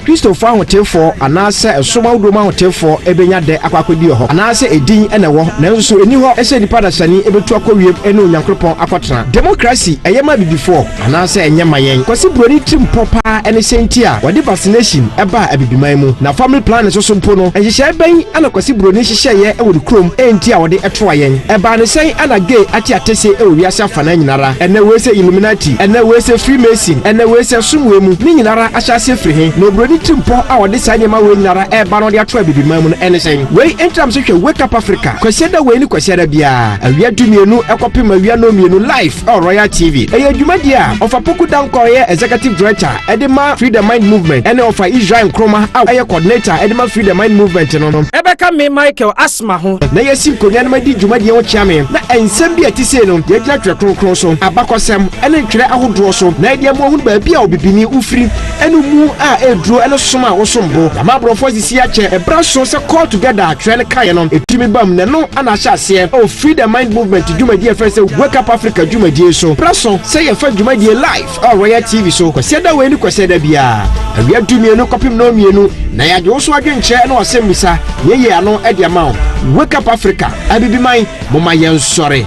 Christopher hotelfo anase esoma wodoma hotelfo ebenya de akwakodi ho anase edin ene wo nanso eni ho ese nipa da sani ebetu akowie ene onyankropon akotena democracy eyema bibifo anase enyema yen kwasi broni tim popa ene sentia wadi vaccination eba abibiman mu na family plan so mpo no enhye ben ana kwasi broni hyehyeye ewo krom enti a wode etoa yen eba ne sen ana gay ati atese ewo wiase afana nyinara ene wese illuminati ene wese freemason ene wese sumwe mu ni nyinara ahyase firi he no broni timpo a wode sanyema we nyinara eba no de atoa bibiman mu no ene sen we entram so hwe wake up africa kwasieda we ni kwasieda bia awia dumienu ekopem awia no mienu live on Royal TV eye dwumadi a ofa poku danko ye executive director edema freedom mind movement ene ofa Israel Nkrumah a eye coordinator edema freedom mind movement no ebeka me Michael Asma ho na yesim konya na madi dwumadi ho chiame na ensem bi atise no ye gina twekronkron so abakosem ene ntwere ahodo so na ede mo hu ba bia obibini ufiri ene mu a edro ene soma wo sombo na mabrofo sisi a che ebra so se call together twene kaye no etimi bam ne no ana sha ase o freedom mind movement dwumadi e first wake up africa dwumadi so praso say ye fa dwumadi live on Royal TV so kwasieda we ni kwasieda bia awia dumienu kopim no mienu na ya jo so adwenche na wasemmisa yeye ano e dia ma wake up africa abibiman moma yen sore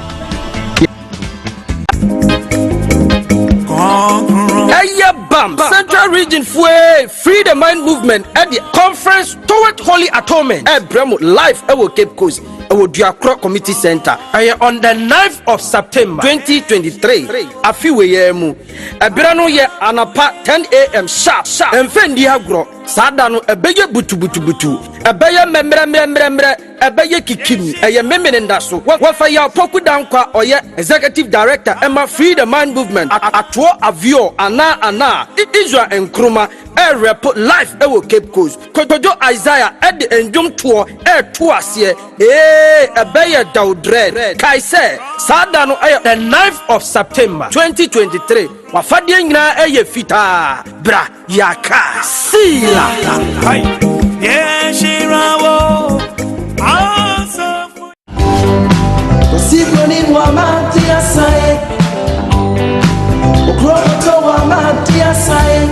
Central Region Free the Mind Movement at the conference toward Holy Atonement at Bremo live at Cape Coast at Diakro Community Center on the 9th of September 2023 a few yemu a brano ye anapa 10 a.m. sharp and fendi agro sadano a bege butu a baya membre a baya kikim a memenda so what for your poku dankwa or ye executive director Emma Free the Mind Movement at avio ana Israel Nkrumah a report live ewo Cape Coast kojo Isaiah at the endum tour asie a baya daudre kai say sadano the 9th of September 2023 wafadie nyina eye fita bra yaka sila yeshirawo asa Sibroni wa matia sae Okroto wa matia sae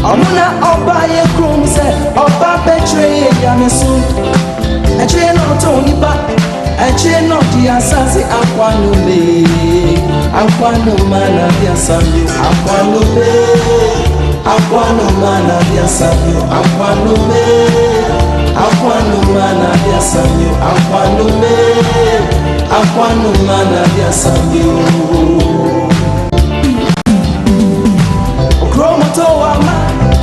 Amuna oba ye krum se oba betre ya mesu Eche no toni ba eche no di asase akwanu me akwanu mana di asanyo akwanu me akwanu mana di asanyo akwanu me akwanu mana di asanyo akwanu me akwanu mana di asanyo okromoto wa ma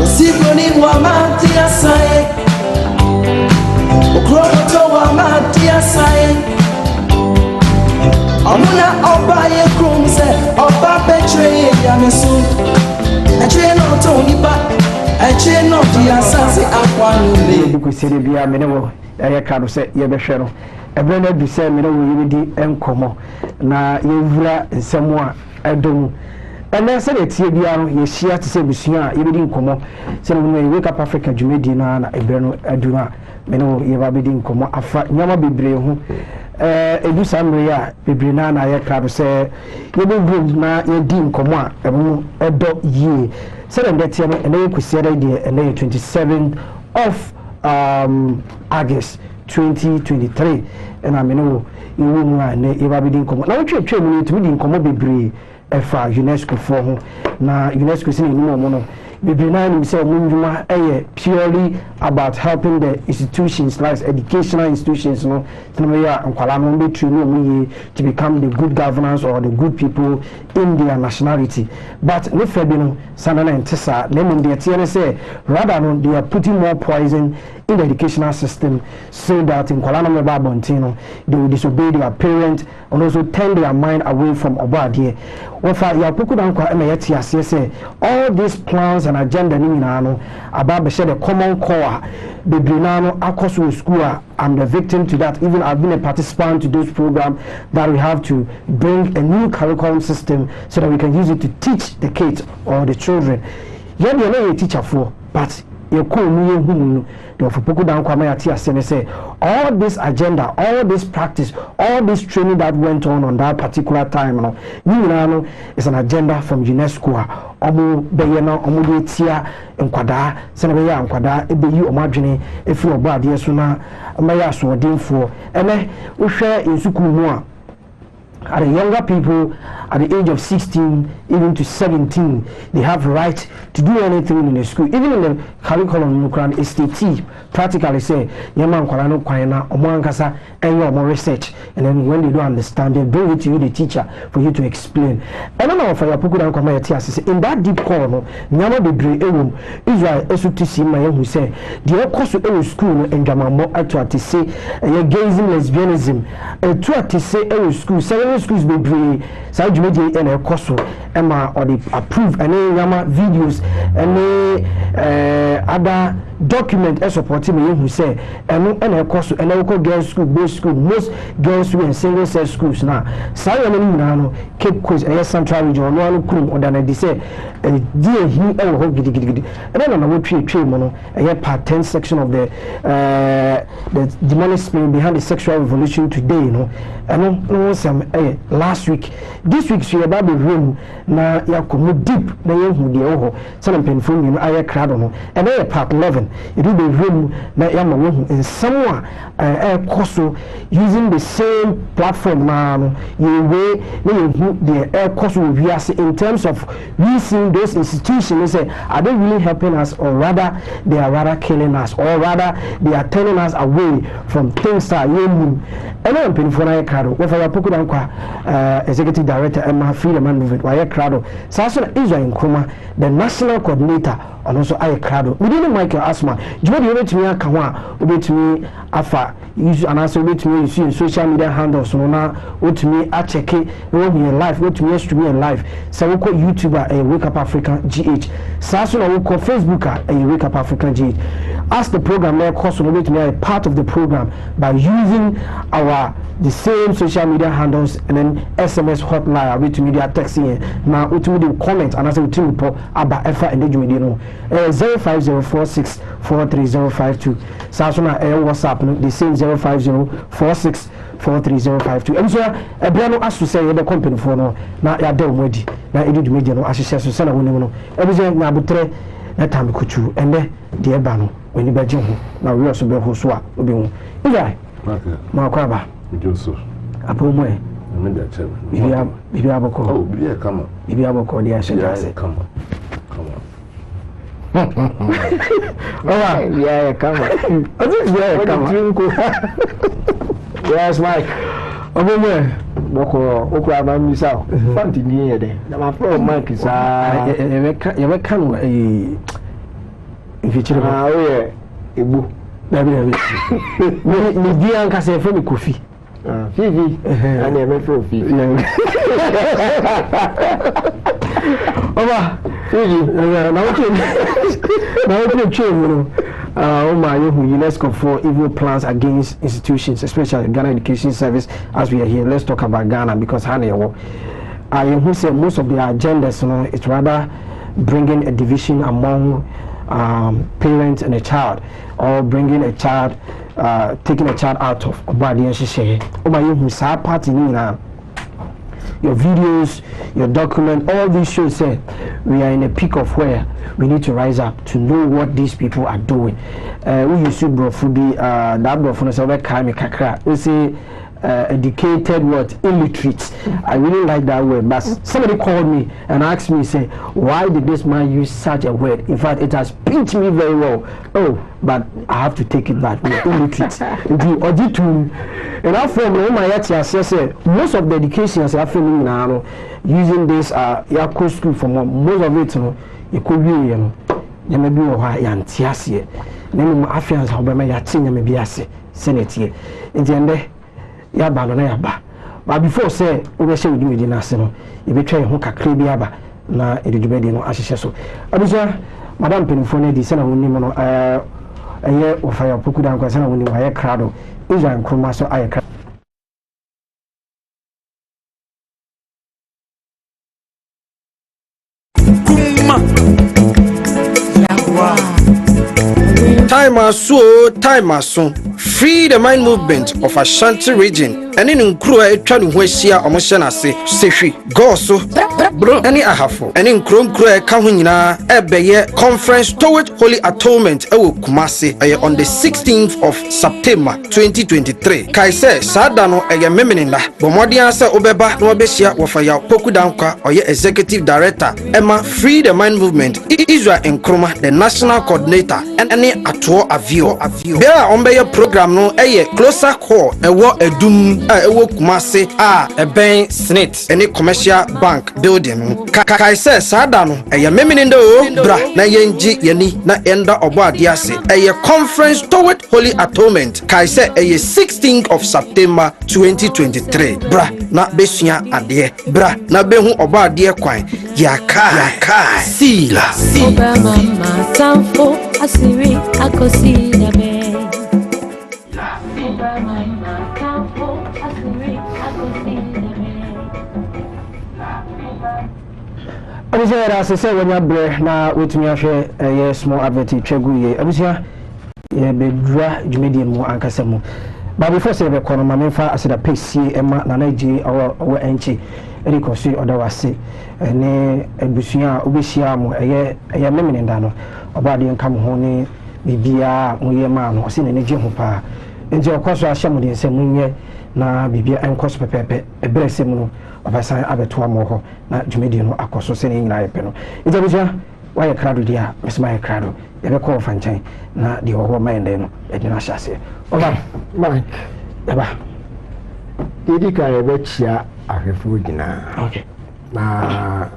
sibroni wa ma di asaye okromoto wa ma di asaye amuna oba ye krum se oba betre ya mesu eche no toni ba eche no di asase akwanu le bukusere bia menewo ya kado se ye behwe no ebe na du se menewo yebedi enkomo na yevura nsemu a edomu ene se etie bia no ye hia te se busua yebedi enkomo se no wake up africa dwumedi na ebe no aduma menewo yeba bedi enkomo afa nyama bebre ho edu samre ya bebre na ya kado se yebegum na yedi enkomo a ebo edo yie se dem tie no ene kusere de ene 27th of August 2023 and I mean you ne eba bidin komo na wetwe mu ntumi di nkomo bebre efa UNESCO for ho na UNESCO sin ni mo no bebre na ni say mo ndwuma purely about helping the institutions like educational institutions no tinwe ya nkwala no be true no mu ye to become the good governance or the good people in their nationality but ne fa bi no sanana ntesa na mo de tie ne say rather no they are putting more poison in the educational system so that in Kuala Lumpur Bontino they will disobey their parents and also turn their mind away from Obadie. Wafa ya poku dankwa na yeti ase say all these plans and agenda ni nyina no about be the common core the brinano akoso school. I'm the victim to that. Even I've been a participant to those programs that we have to bring a new curriculum system so that we can use it to teach the kids or the children. Yeah, we are not a teacher for, but ye ko mu ye hu no the Opoku Dankwa ma yati asene say all this agenda, all this practice, all this training that went on that particular time no no is an agenda from UNESCO omo beye na omo de tia nkwada se na beye nkwada ebeyi omo adwene efi obo ade so na ma ya so odinfo ene wo hwe insukuru mu a at the younger people at the age of 16 even to 17 they have right to do anything in the school even in the curriculum in is the practically say yaman kwala no kwan na omo ankasa enyo omo research and then when they don't understand they bring it to you the teacher for you to explain and now for your Opoku Dankwa ma yati asese in that deep call no nyama bebre ewom Israel esutisi ma yehu say the okoso ewo school no endwamammo ato atise gayism lesbianism to atise ewo school schools bebre sa djumedi ene ekoso ema or they approve any nyama videos any other document e support me who say eno ene ekoso ene ko girls school boys school most girls school and single sex schools na sa yo no nyina no Cape Coast central region no anu kurum odana di say die hi e wo gidigidi ene na wo twe mo no part 10 section of the demonic spirit behind the sexual revolution today no eno no some last week this week so about the room na yakomo deep na yehu de ho sana penfo mi no aye krado no ene part 11 it will be room na yama wehu in somewhere koso using the same platform now you way the koso we are in terms of we seeing those institutions say are they really helping us or rather they are rather killing us or rather they are turning us away from things that you ene penfo na krado we for Opoku Dankwa executive director Emma Freedom and Movement why krado saso na Israel Nkrumah the national coordinator and also aye krado we didn't Michael Asma jumadi obetumi aka ho a obetumi afa use and also obetumi use in social media handles no na obetumi a check it in live obetumi stream in live so we call YouTuber Wake Up Africa GH saso na we call Facebooker Wake Up Africa GH as the program now course obetumi a part of the program by using the same social media handles and then SMS hotline with media texting now with the comment and as a team report about effort and the no 0504643052 Sasuna WhatsApp no the same 0504643052 and so e bia no aso say the company for no na ya da omadi na edu media no ahyehyɛ so sana woni no e bi say na botre na tam kuchu ende de e ba no oni ba je ho na we also be ho so a obi ho ija ma kwa ba Joseph. Apo mo e. Me da che. Bibi aboko. Oh, bibi kama. Bibi aboko dia shejase. Come on. Owa, yeah, come on. Yeah, come on. Yes, Mike. Obo mo boko okura ba mi sa. Fanti ni ye de. Na ma pro Mike sa. Ye be kan ifichire ba. Ah, oye. Ebu. Dabi. Ni di anka se fe mi Kofi. Fifi, ani eme fro Fifi. Oba, Fifi, na what you UNESCO for evil plans against institutions, especially Ghana Education Service. As we are here, let's talk about Ghana because I who say most of the agendas, it's rather bringing a division among parents and a child, or bringing a child. Taking a child out of body and she part in your videos, your document, all these shows say we are in a peak of where we need to rise up to know what these people are doing. We used to brofubi that brofuna say kakra. We say educated illiterate. I really like that word, but somebody called me and asked me, say, why did this man use such a word? In fact, it has pinched me very well. Oh, but I have to take it back. Illiterate. And I from most of the education is happening now using this Yako school for most of it, you could be you may be yantiasie. Name of Afrians, how by my yatin, may be a senate here. In the end, yaba no na yaba but before say we share with you di na ase no e be twa ho kakra bi aba na edudubedi no ahyehye so abuja madam penifo na di se na woni mo no eye ofaya Opoku Dankwa se na woni aye krado Israel Nkrumah so aye krado Kuma la wa Time aso. Free the Mind Movement of Ashanti region. Any nkru a etwa ne ho ahia omo na se sehwi goso bro any ahafo any nkru e ka ho nyina ebeye conference toward holy atonement ewo Kumasi on the 16th of September 2023 kai se sada no eye memeninda bomodian se obeba no obehia wofaya poku dankwa oye executive director Emma Free the Mind Movement Israel Nkrumah the national coordinator and any atuo avio bia ombeye program no eye closer call ewo edum ewo Kumasi ben Senate any commercial bank building kai se sada no eye memeninda o bra na yenji yani na enda obo ade ase eye conference toward holy atonement kai se eye 16th of September 2023 bra na besua ade bra na behu obo ade kwan yakai sila Obama matamfo asiri akosi dabe Obama matamfo asiri akosi dabe Abusha asese wanya bre na wetumi ahwe ye small advert twegu ye abusha ye bedra dwumedie mu ankasa mu ba before say be kono ma memfa aseda pesi ema na naji awo enchi erikosi odawase ne abusua obehia mu eye memenenda no obade nka mo ho ne bibia mu ye ma no ose ne neje ho pa nje okoso ahya mu de nsem nye na bibia enkoso pepepe ebrese mu no obasan abeto amoho na dwumedie no akoso se ne nyina yepe no ejabusua why crowd dia mesma ye crowd ebe ko fanchan na di ho mende no edina hyase oba Mike eba didi ka ebe chia ahwefu gina okay na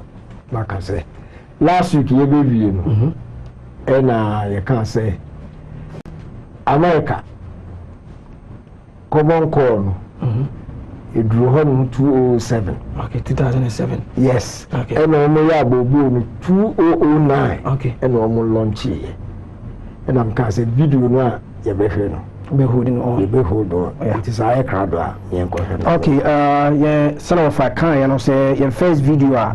makase last week ye be wie no na ye kan say America common call no it drew home 207 okay 2007 yes okay and no ya bobu no 2009 okay and no mo launch here and am can say video no ye be hwe no be holding on ye be hold on it is a crowd ye nko hwe okay yeah son of a kan you know say your first video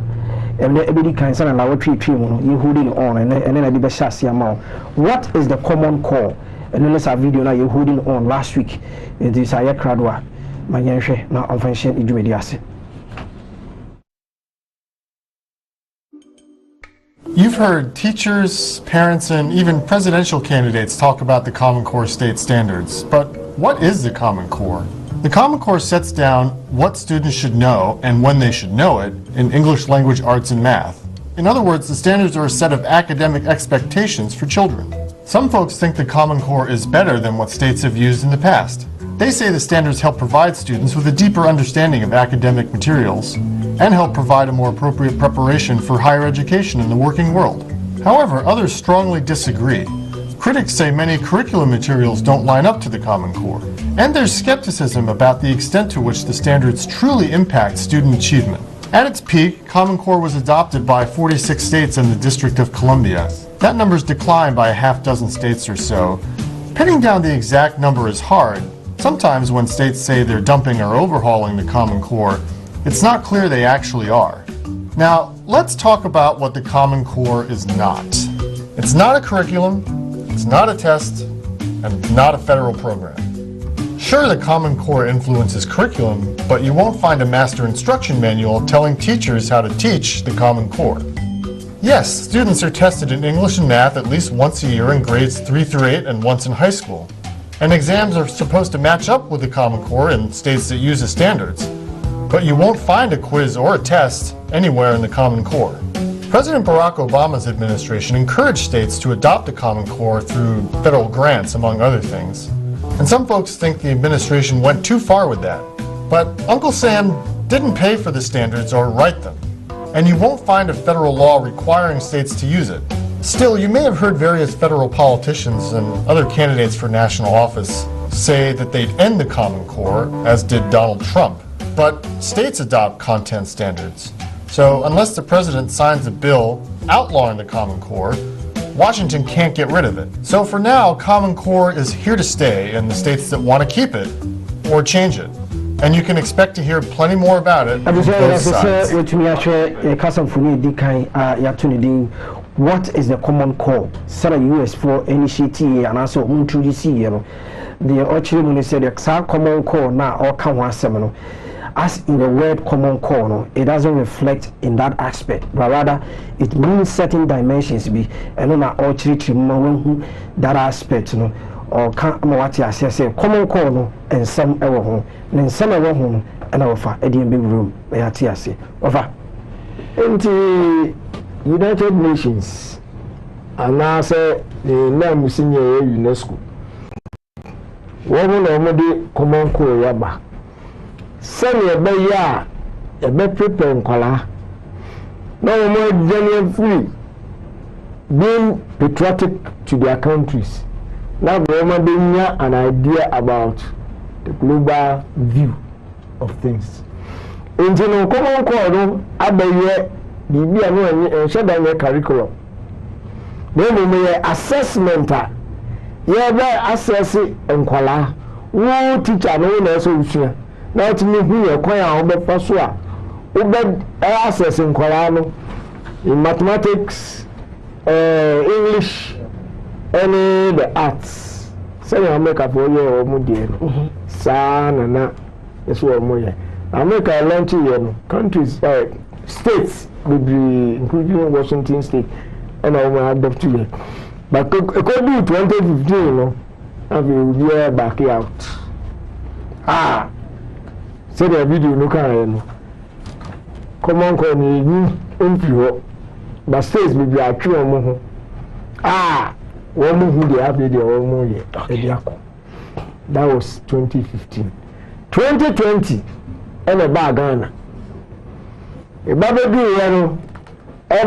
everybody can say na what twi mu no you holding on and then I be shase amount what is the common call and then let's have video now you holding on last week it is a crowd wa manyenhwe na onfanshe idwumedi ase. You've heard teachers, parents, and even presidential candidates talk about the Common Core state standards. But what is the Common Core? The Common Core sets down what students should know and when they should know it in English language arts and math. In other words, the standards are a set of academic expectations for children. Some folks think the Common Core is better than what states have used in the past. They say the standards help provide students with a deeper understanding of academic materials and help provide a more appropriate preparation for higher education in the working world. However, others strongly disagree. Critics say many curriculum materials don't line up to the Common Core, and there's skepticism about the extent to which the standards truly impact student achievement. At its peak, Common Core was adopted by 46 states and the District of Columbia. That number's declined by a half dozen states or so. Pinning down the exact number is hard. Sometimes when states say they're dumping or overhauling the Common Core, it's not clear they actually are. Now, let's talk about what the Common Core is not. It's not a curriculum, it's not a test, and not a federal program. Sure, the Common Core influences curriculum, but you won't find a master instruction manual telling teachers how to teach the Common Core. Yes, students are tested in English and math at least once a year in grades 3 through 8 and once in high school. And exams are supposed to match up with the Common Core in states that use the standards. But you won't find a quiz or a test anywhere in the Common Core. President Barack Obama's administration encouraged states to adopt the Common Core through federal grants, among other things. And some folks think the administration went too far with that. But Uncle Sam didn't pay for the standards or write them. And you won't find a federal law requiring states to use it. Still, you may have heard various federal politicians and other candidates for national office say that they'd end the Common Core, as did Donald Trump. But states adopt content standards. So unless the president signs a bill outlawing the Common Core, Washington can't get rid of it. So for now, Common Core is here to stay in the states that want to keep it or change it. And you can expect to hear plenty more about it on both sides. what is the common core sara US for initiative and also introduce you the actually said the common core now or can one seminal as in the word common core no, it doesn't reflect in that aspect but rather it means certain dimensions be and on actually that aspect no or can what I say common core no and some ever home and some ever home and offer a big room I say over into United Nations and now say the name senior UNESCO one of common core yaba send a bay a bed prepare and color no more genuine free being patriotic to their countries now woman being an idea about the global view of things into no common core no abaye bibi anu enhye dan curriculum then me assessment ye be assess enkwala wo teacher no na so usua na timi hu ye kwan a wo be fa so a wo be assess enkwala no in mathematics English any the arts say you make up for your omu die no sa na eso omu ye America launch here no countries states including Washington State and I will adopt to it. But according to 2015, you know, I will be back out. Say the video no can common call me in but states will be actually one who they have video one that was 2015. 2020 and a bag Ghana. A baby and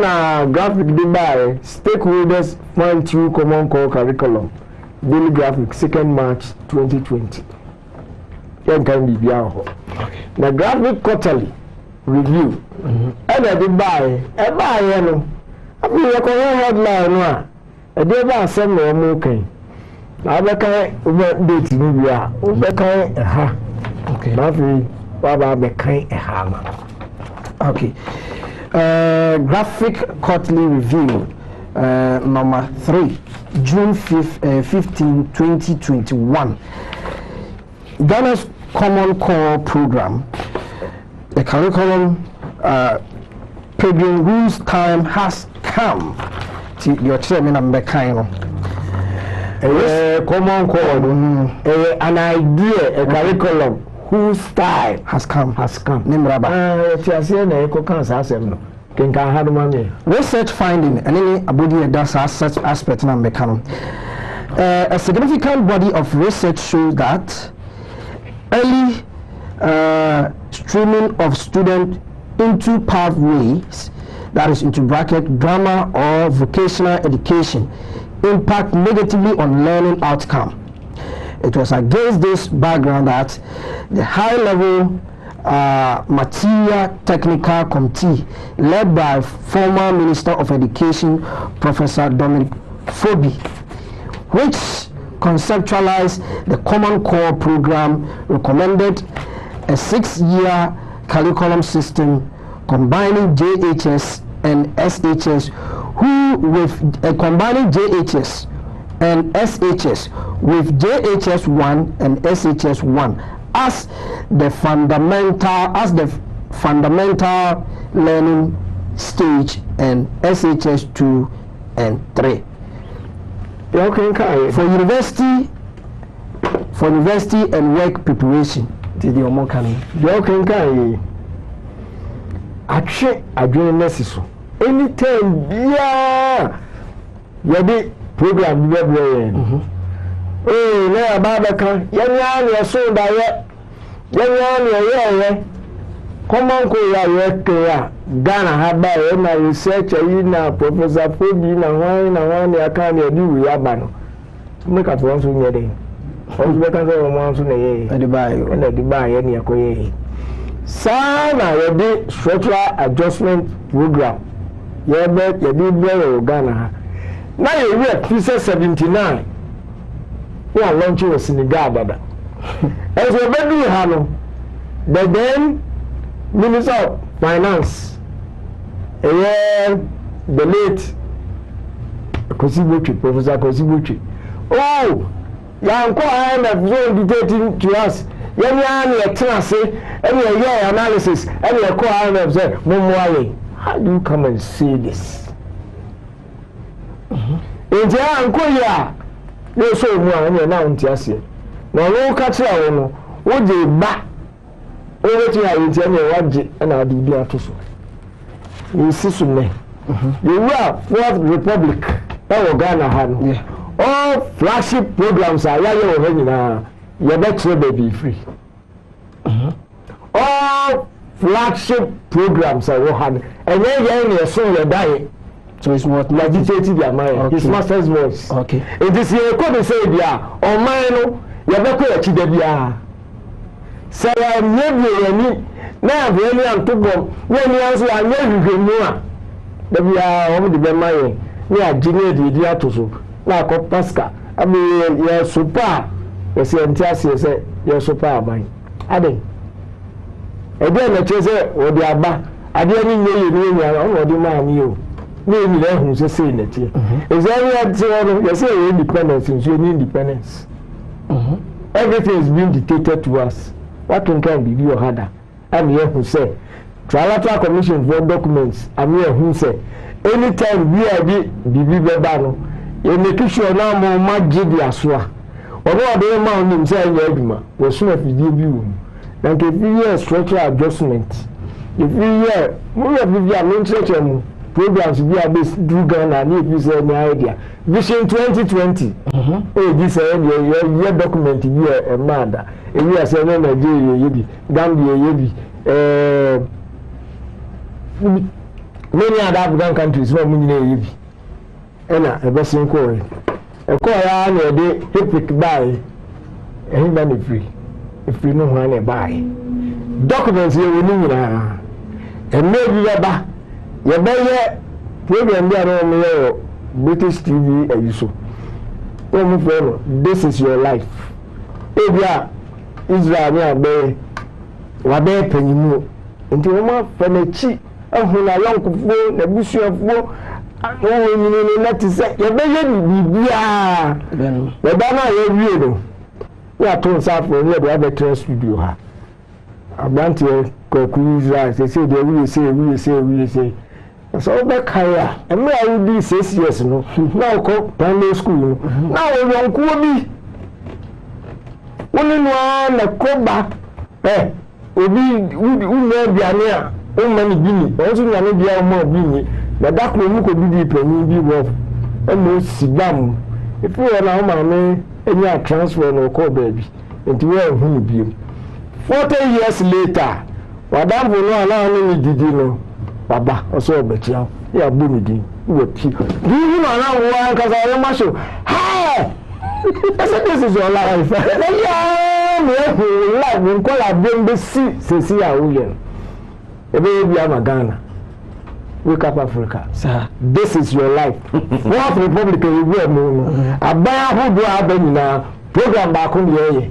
a graphic Dubai stakeholders find through common core curriculum daily graphic 2nd March 2020. Can be the graphic quarterly review and a Dubai a buy I feel like a headline a day about some more okay. I better date Nubia okay Baba Bekai a hammer. Okay. Graphic quarterly review number 3 June 15 2021 Ghana's common core program the curriculum program whose time has come to your chairman and Bekai common core an idea a curriculum whose time has come. Nimraba. Research finding and any abodi does such aspect na mekano. A significant body of research shows that early streaming of students into pathways, that is into bracket grammar or vocational education, impact negatively on learning outcome. It was against this background that the high-level Material Technical Committee, led by former Minister of Education, Professor Dominic Phoebe, which conceptualized the Common Core program, recommended a 6-year curriculum system combining JHS and SHS, combining JHS and SHS with JHS1 and SHS1 as the fundamental learning stage and SHS2 and 3. For university and work preparation. Did you more can actually anytime yeah program we are na baba kan yanya so da yanya common ko ya Ghana ha ba na research yi na Professor Phoebe na wan ya kan ya di we aba no make at once we dey on be kan so mo so na ye Dubai ya ne akoye sana ya di structural adjustment program ya di Ghana ha na ye we 79 we are launching in Senegal dada as we be hano the then Minister of Finance the late Professor Kosibuchi. Oh, Yanko IMF zone dictating to us. Any analysis, any IMF say, how do you come and say this? In the Yanko, no so more now in Tiasia. No, no, catch our would you back over to our Italian and I'll do that also. You see, you are Fourth Republic. That was Ghana had. All flagship programs are your better baby free. All flagship programs are had, and then you're so you're dying. So it's what legislated their mind. His master's voice. Okay. It is your code say, yeah, or mine, you're better at Chidabia. Say, I'm never now, really, I'm too bomb. When you answer, I never know. That we are over the Bemay. We are junior the Diatoso. Like a Pasca. I mean, you're super. You see, and Tiasia say, you're super. Mine. I think. Again, the Chase or the Abba. I didn't know you knew or the man you. Maybe there who's saying it here. Is there any you say independence, you need independence. Everything is being dictated to us. What can be your harder? I'm here who say, Trilateral Commission for documents. I'm here who say, anytime we are the Bibano, you make sure now more magic aswa. Although the amount himself, was soon as we give you. Then if you hear structural adjustment, if you hear more of the administration programs, we are based through Ghana, and if you say any idea, Vision 2020, this year document, you are a mother. If you are saying Nigeria, Gambia, many other African countries, no meaning and a best inquiry. A call day, epic buy, and he free. If we know when they buy documents, you will need and maybe your buy program there on British TV and you so. This is your life. If you are Israel, wabe penyimu nti woma fanechi ahuna yankufo na busuafo awo nyini na tise yebeye bibia beba na ye wie no ya to safo ne de abetre studio ha abanti koku Israel say de we say so be kaya eme awu di 6 years no na ko primary school no na wo yonku bi woni no na koba obi ume biane a umani bini onso nyane bia o ma bini na daklo mu ko bidi pani bi wo emo sibam ifu na o ma me enya transfer no ko baby enti we hu bi 40 years later wadambo no ala no didi no baba oso obetia ya bu mi din wo ti bi no na wo an ka sa ma show hey this is your life life we call a bembe see awuyen ebe bi am Ghana wake up Africa sir this is your life Fourth Republic we no abaya hudu abanina program ba ko ye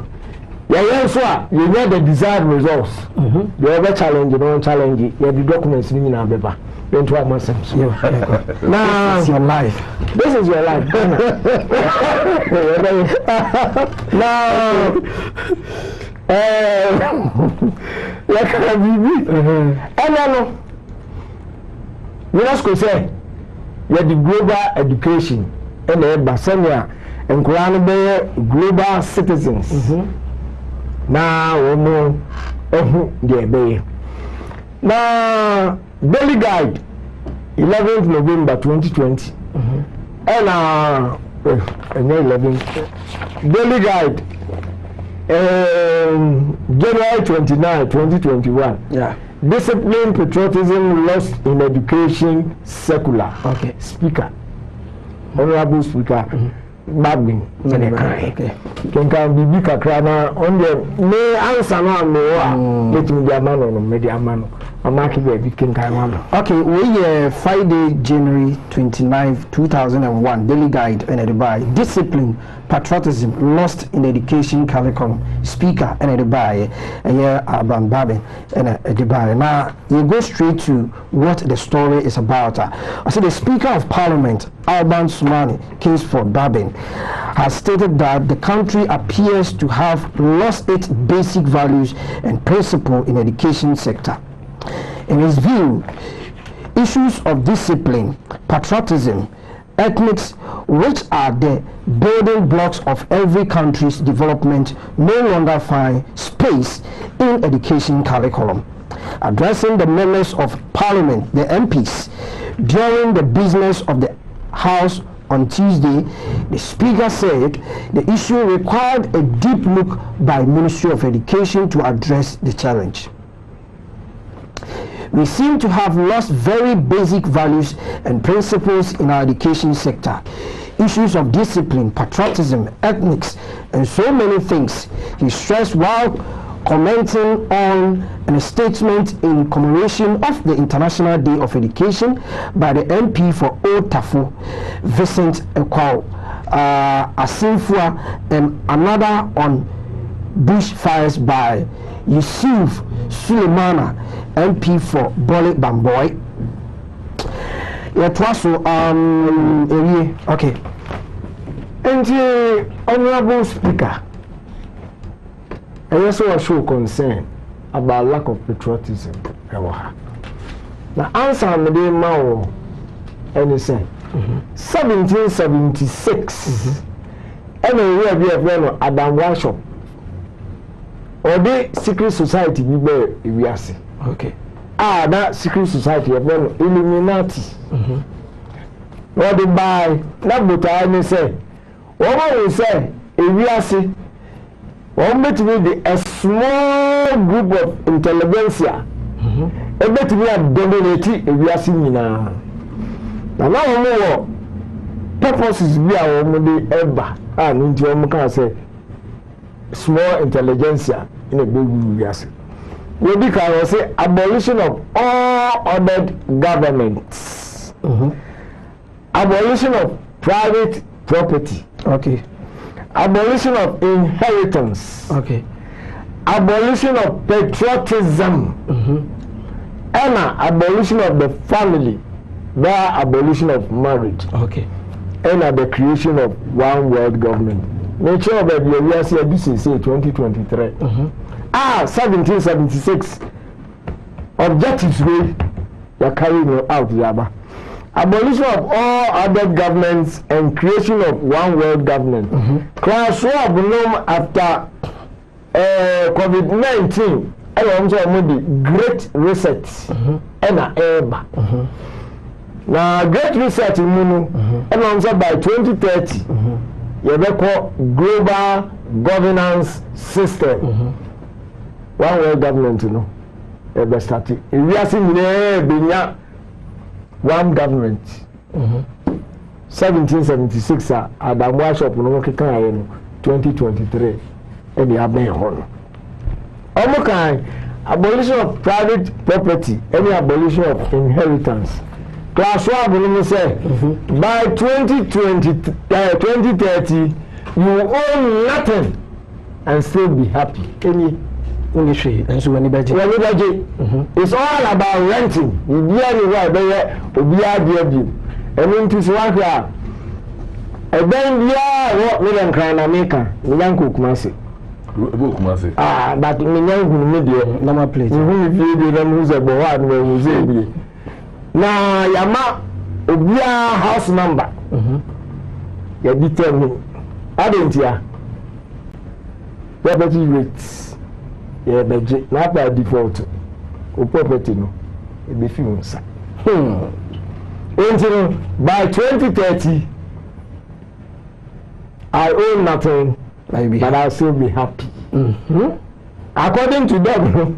so you get the desired results you ever challenge no challenge you the documents ni na beba into our masses now this is your life now like a bibi no UNESCO say you the global education and the basenia and global citizens now womo the be now Daily Guide 11th November 2020 and 11th Daily Guide January 29 2021 discipline patriotism lost in education secular speaker honorable speaker Bagbin can be big kakra na on the me answer no me wa let me be amano no me di amano amaki baby kinkai one. Okay, we Friday, January 29, 2001, Daily Guide and Dubai. Discipline, patriotism, lost in education curriculum. Speaker and Dubai, and Aban Babin and Dubai. Now you go straight to what the story is about. I said the Speaker of Parliament, Alban Sumani, Kingsford Babin, has stated that the country appears to have lost its basic values and principles in education sector. In his view, issues of discipline, patriotism, ethnics, which are the building blocks of every country's development, no longer find space in education curriculum. Addressing the members of Parliament, the MPs, during the business of the House on Tuesday, the Speaker said the issue required a deep look by Ministry of Education to address the challenge. We seem to have lost very basic values and principles in our education sector. Issues of discipline, patriotism, ethnics, and so many things, he stressed while commenting on a statement in commemoration of the International Day of Education by the MP for Old Tafo, Vincent Ekwao Asinfua, and another on bushfires by Yusuf Suleimana, MP for Bole Bamboy. Okay. And the Honorable Speaker, I also show concern about lack of patriotism. Now, answer me the mao, and he said, 1776, and we have a friend Adam Workshop, or the secret society we are see. Okay. That secret society of Illuminati. What they buy, that but I say, what we say, we are see. One bet with a small group of intelligentsia. A bet we are dominating if we are seeing now. Now, more purposes we are only ever and into a can say small intelligentsia in a big we are seeing. We can say abolition of all other governments. Abolition of private property. Okay. Abolition of inheritance. Okay. Abolition of patriotism. And abolition of the family. The abolition of marriage. Okay. And the creation of one world government. Nature of the year 2023. 1776 objectives we are carrying out Yaba. Abolition of all other governments and creation of one world government. Class 1 after COVID-19 and also the Great Reset and EBA. Now Great Reset and also by 2030 you call global governance system. One world government, you know, ever started. We are seeing one government. 1776 Adam Workshop no 2023 and the Abbey Hall. Abolition of private property, any abolition of inheritance. Class 1 say by 2030 you own nothing and still be happy. Any Industry and so many budget. It's all about renting. You hear me right there, and into Swahili. And then what we can cry in America, we can cook Kumasi. But we can media number plate. We feel them who's a boy and we say now Yama Obia house number. You determine. I didn't hear. Property rates. Yeah, budget not by default. O property no, it be few inside. Until by 2030, I own nothing, but I'll still be happy. According to them,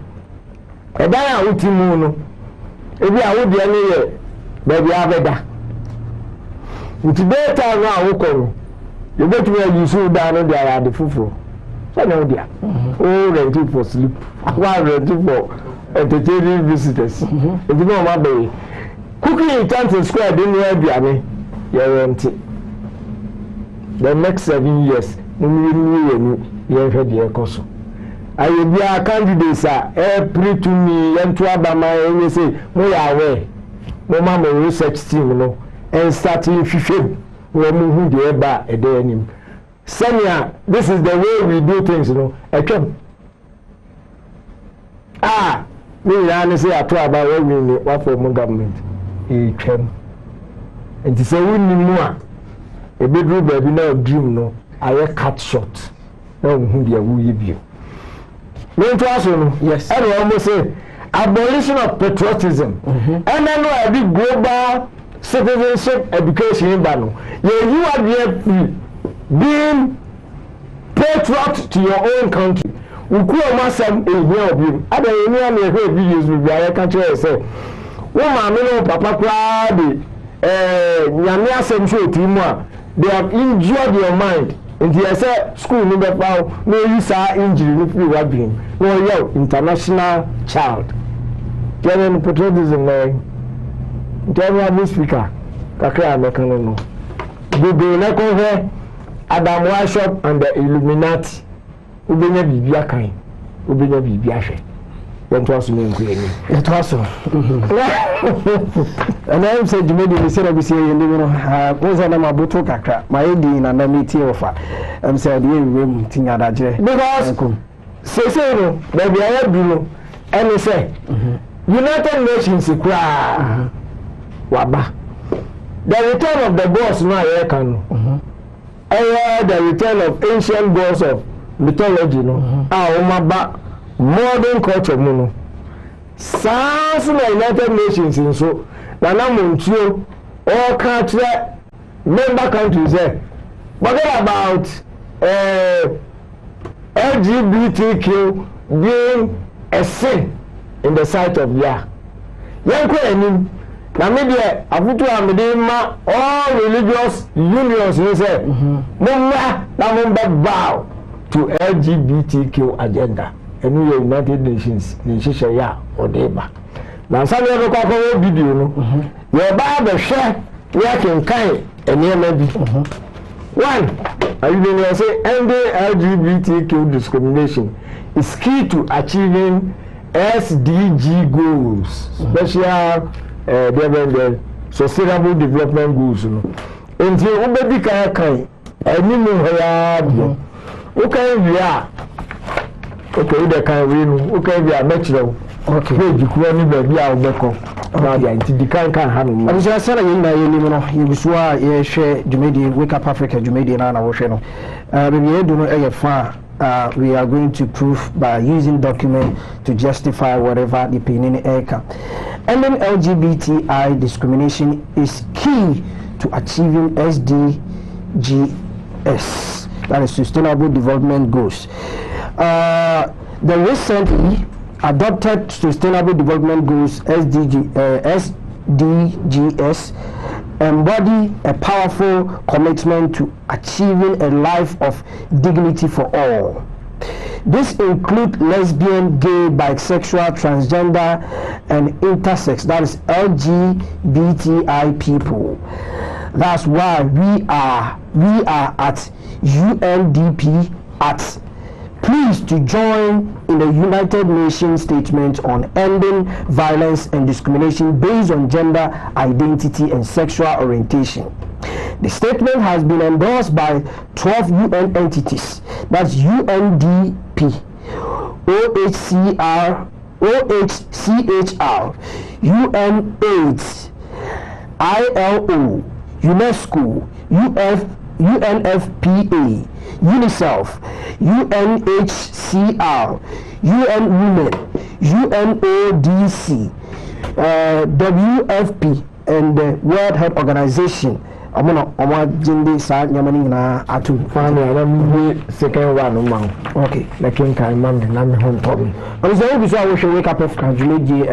a day out in moon, if I would be anywhere, baby, I better. With today, time now, you go to where you so down there at the fufu. So no dear. Oh, ready for sleep. One ready for entertaining visitors. If you know my baby, cooking in Tanton Square didn't have me. You're empty. The next 7 years, you have had your cost. I will be a candidate, sir. Every to me, and to Abama, and you say, we are away. No mamma research team, you know, and starting 15. We're moving the bar a day in him. Senior, this is the way we do things, you know. I come. Me, I say, I talk about what we need, what for more government. He came. And to say, we need more. A bedroom, baby, no dream, no. I cut short. No, who dear, who you be. No, to us, yes. I almost say, abolition of patriotism. And then I did global citizenship education in Bano. You are there being patriot to your own country. Ukuo masam ehia obi. Ada eni na ehwe videos bi bia ka kire say. Wo ma me no papa kwa de nyame asem so timu a they have injured your mind. And they say school no be found no use injury no free wa bin. No yo international child. Kenen patriotism no. General speaker kakra American no. Google na ko he Adam Washop and the Illuminati. Ubenya bibi akan. Ubenya bibi ahwe. Yento aso ne nku eni. Yento aso. And I said you made the say we say you know what's na mabuto kakra. My edi na na meeting ofa. Said we tinya daje. Because say no, baby I do no. And say United Nations kra. Waba. The return of the gods now here can. The return of ancient gods of mythology no. Umaba modern culture no. Sans the United Nations in so na muntuo all country member countries there. What about LGBTQ being a sin in the sight of Yah? Yanko enim na maybe afutu amede ma all religious unions you say mumma na mumba bow to LGBTQ agenda and the United Nations nshihye ya odeba na nsa le ko ko video no ye ba be hwe ye kenkan enema bi one are you going to say ending LGBTQ discrimination is key to achieving SDG goals special the sustainable development goals no enti ubedi kan enimu hoya bi o kan bia okay the kan we no o kan bia matchrew okay we jikuwa ni ba bia obeko na dia enti di kan hanu abisa sala yin na yeni no yebusua ye hwe Jumedi Wake Up Africa Jumedi na wo hwe no baby edu no eye fa we are going to prove by using document to justify whatever the opinion eka. Ending LGBTI discrimination is key to achieving SDGs, that is Sustainable Development Goals. The recently adopted Sustainable Development Goals SDGs embody a powerful commitment to achieving a life of dignity for all. This includes lesbian, gay, bisexual, transgender, and intersex, that is LGBTI people. That's why we are at UNDP pleased to join in the United Nations statement on ending violence and discrimination based on gender identity and sexual orientation. The statement has been endorsed by 12 UN entities, that's UNDP, OHCHR, UNAIDS, ILO, UNESCO, UNFPA, UNICEF, UNHCR, UN Women, UNODC, WFP, and the World Health Organization. Jindi sa nyamani na atu fani ala mwe second one man okay lakin kai man na me hon tobi ozo bi so wo Wake Up Africa Jumedi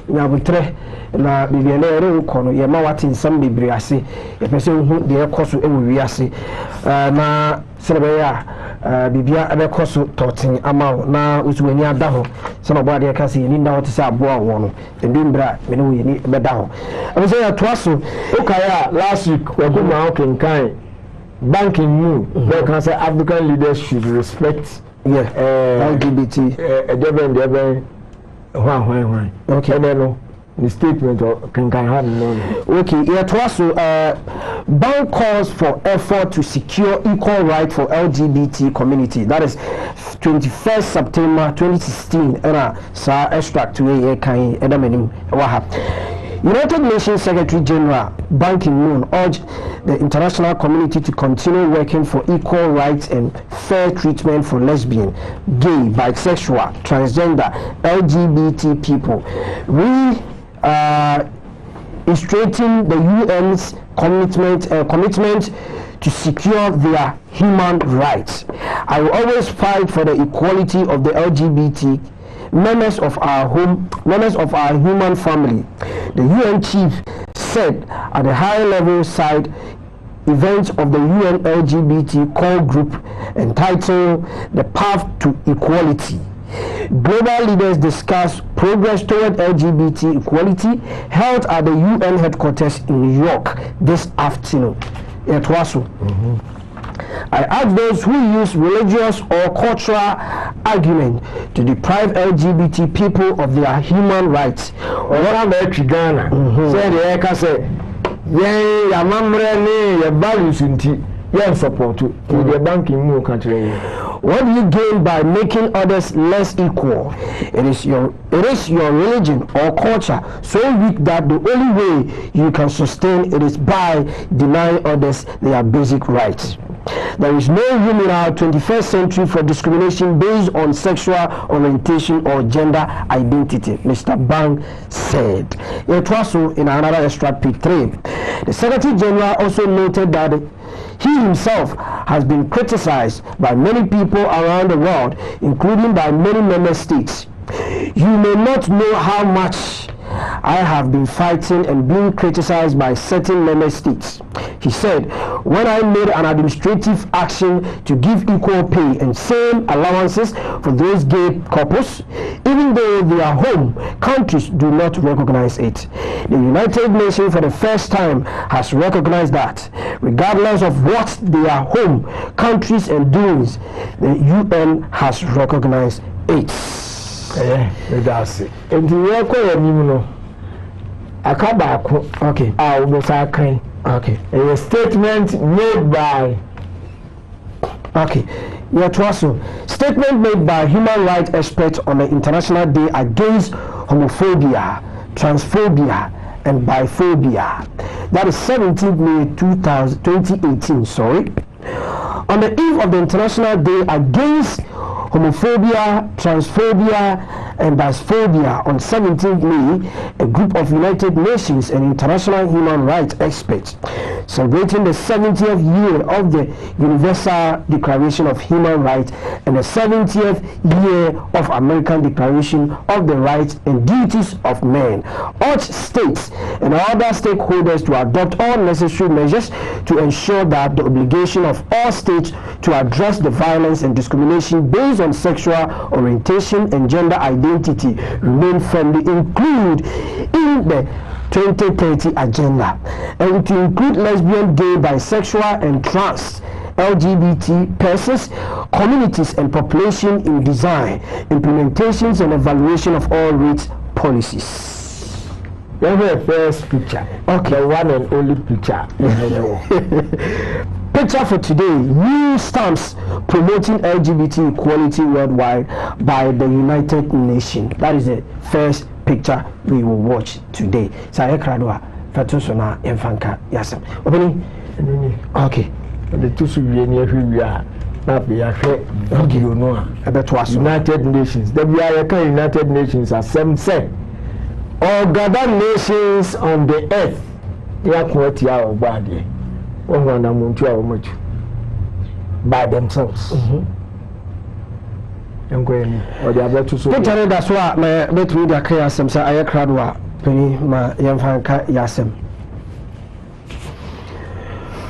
nyabutre na bibiane ere kono ye ma wati nsam bebre ase ye pese hu de ekoso ewu wi ase na serebe ya bibia ebekɔ so tɔten ama wo na usuani ada ho sɛ no bɔade ka sɛ yɛni nda hɔ te sɛ aboa wɔ no ndembra me ne wo yɛni bɛda ho ɛbi sɛ yɛtoa so okay last week wakuma kenkan banking mu they can say African leaders should respect LGBT why okay and then the statement can have no okay it was bank calls for effort to secure equal right for LGBT community. That is 21st September 2016 and sa extract we kan edamenim wa United Nations Secretary General Ban Ki-moon urged the international community to continue working for equal rights and fair treatment for lesbian, gay, bisexual, transgender, LGBT people. Illustrating the UN's commitment to secure their human rights. I will always fight for the equality of the LGBT members of our human family. The UN chief said at the high-level side event of the UN LGBT core group entitled "The Path to Equality." Global leaders discussed progress toward LGBT equality held at the UN headquarters in New York this afternoon. It was I urge those who use religious or cultural argument to deprive LGBT people of their human rights. Ghana say the eka say ye yamamre ni ye values nti ye support to the banking mu country. What do you gain by making others less equal? It is your religion or culture so weak that the only way you can sustain it is by denying others their basic rights. There is no room in our 21st century for discrimination based on sexual orientation or gender identity, Mr. Ban said. It was so in another extract, page 3. The Secretary General also noted that he himself has been criticized by many people around the world, including by many member states. You may not know how much I have been fighting and being criticized by certain member states. He said, when I made an administrative action to give equal pay and same allowances for those gay couples, even though their home countries do not recognize it. The United Nations for the first time has recognized that, regardless of what their home countries and doings, the UN has recognized it. That's it. And the work okay. Okay. A statement made by statement made by human rights experts on the International Day Against Homophobia, Transphobia and Biphobia. That is 17th May 2018. On the eve of the International Day Against Homophobia, Transphobia and Bisphobia on 17th May, a group of United Nations and international human rights experts celebrating the 70th year of the Universal Declaration of Human Rights and the 70th year of American Declaration of the Rights and Duties of Men, urge states and other stakeholders to adopt all necessary measures to ensure that the obligation of all states to address the violence and discrimination based on sexual orientation and gender identity remain firmly included in the 2030 agenda, and to include lesbian, gay, bisexual and trans LGBT persons, communities and population in design, implementations and evaluation of all rates policies. The first picture. Okay, the one and only picture. Picture for today: new stamps promoting LGBT equality worldwide by the United Nations. That is the first picture we will watch today. Saya Kradwa, Fatusona, Enfanka, Yasam. Opening? Okay. The two Subiani, we are not be a okay, you know, about United Nations. The United Nations are some say. All gathered nations on the earth, they are quite your body. One amount to much by themselves. I'm going or the other two. That's why my between the Kayasam say I Kradwa, Penny, my Yanfanka Yasem.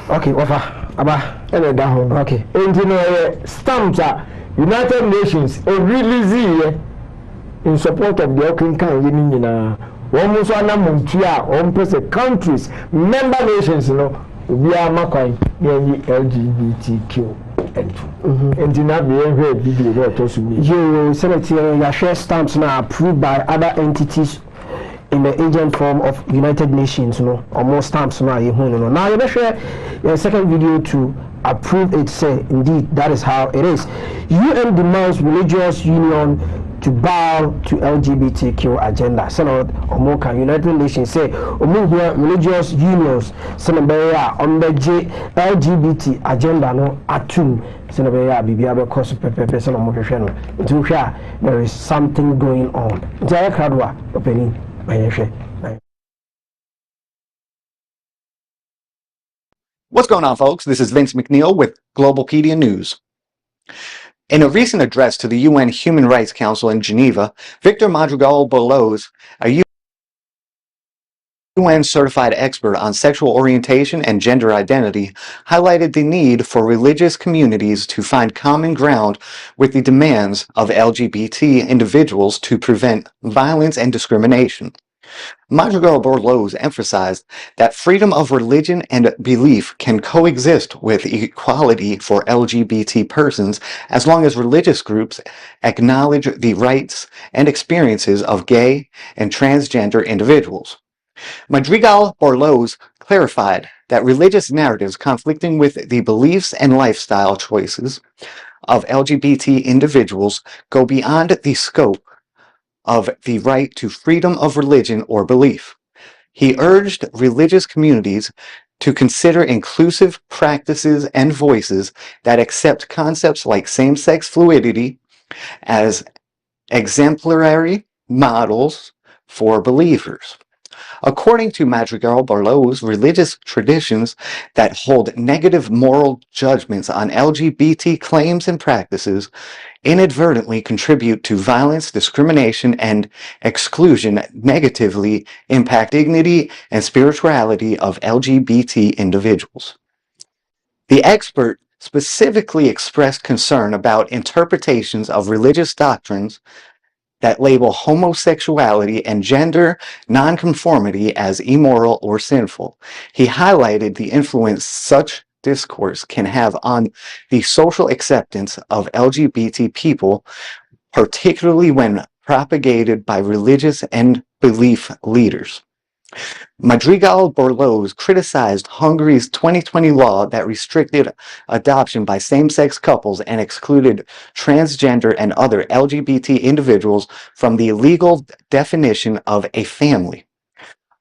Okay, over. aba ɛna ɛda hɔ no okay enti no ɛyɛ stamps a United Nations release yɛ in support of the ɔkenkan yɛ ne nyinaa wɔn nso anamontu a wɔn pɛ sɛ countries member nations no obiara ma kwan na yɛnyi LGBTQ and in that way video that also you senator yahweh stamps now approved by other entities in the agent form of United Nations no or more stamps now you know now you share your second video to approve it say indeed that is how it is. UN demands religious union to bow to LGBTQ agenda. So more can United Nations say religious unions Senabeya on the LGBT agenda no atum Senabeya Bibia because person of there is something going on. Opening What's going on, folks? This is Vince McNeil with Globalpedia News. In a recent address to the UN Human Rights Council in Geneva, Victor Madrigal-Borloo, a UN-certified expert on sexual orientation and gender identity, highlighted the need for religious communities to find common ground with the demands of LGBT individuals to prevent violence and discrimination. Madrigal-Borloo emphasized that freedom of religion and belief can coexist with equality for LGBT persons as long as religious groups acknowledge the rights and experiences of gay and transgender individuals. Madrigal-Borloo clarified that religious narratives conflicting with the beliefs and lifestyle choices of LGBT individuals go beyond the scope of the right to freedom of religion or belief. He urged religious communities to consider inclusive practices and voices that accept concepts like same-sex fluidity as exemplary models for believers. According to Madrigal-Borloo, religious traditions that hold negative moral judgments on LGBT claims and practices inadvertently contribute to violence, discrimination, and exclusion, negatively impact dignity and spirituality of LGBT individuals. The expert specifically expressed concern about interpretations of religious doctrines that label homosexuality and gender nonconformity as immoral or sinful. He highlighted the influence such discourse can have on the social acceptance of LGBT people, particularly when propagated by religious and belief leaders. Madrigal-Borloo criticized Hungary's 2020 law that restricted adoption by same-sex couples and excluded transgender and other LGBT individuals from the legal definition of a family.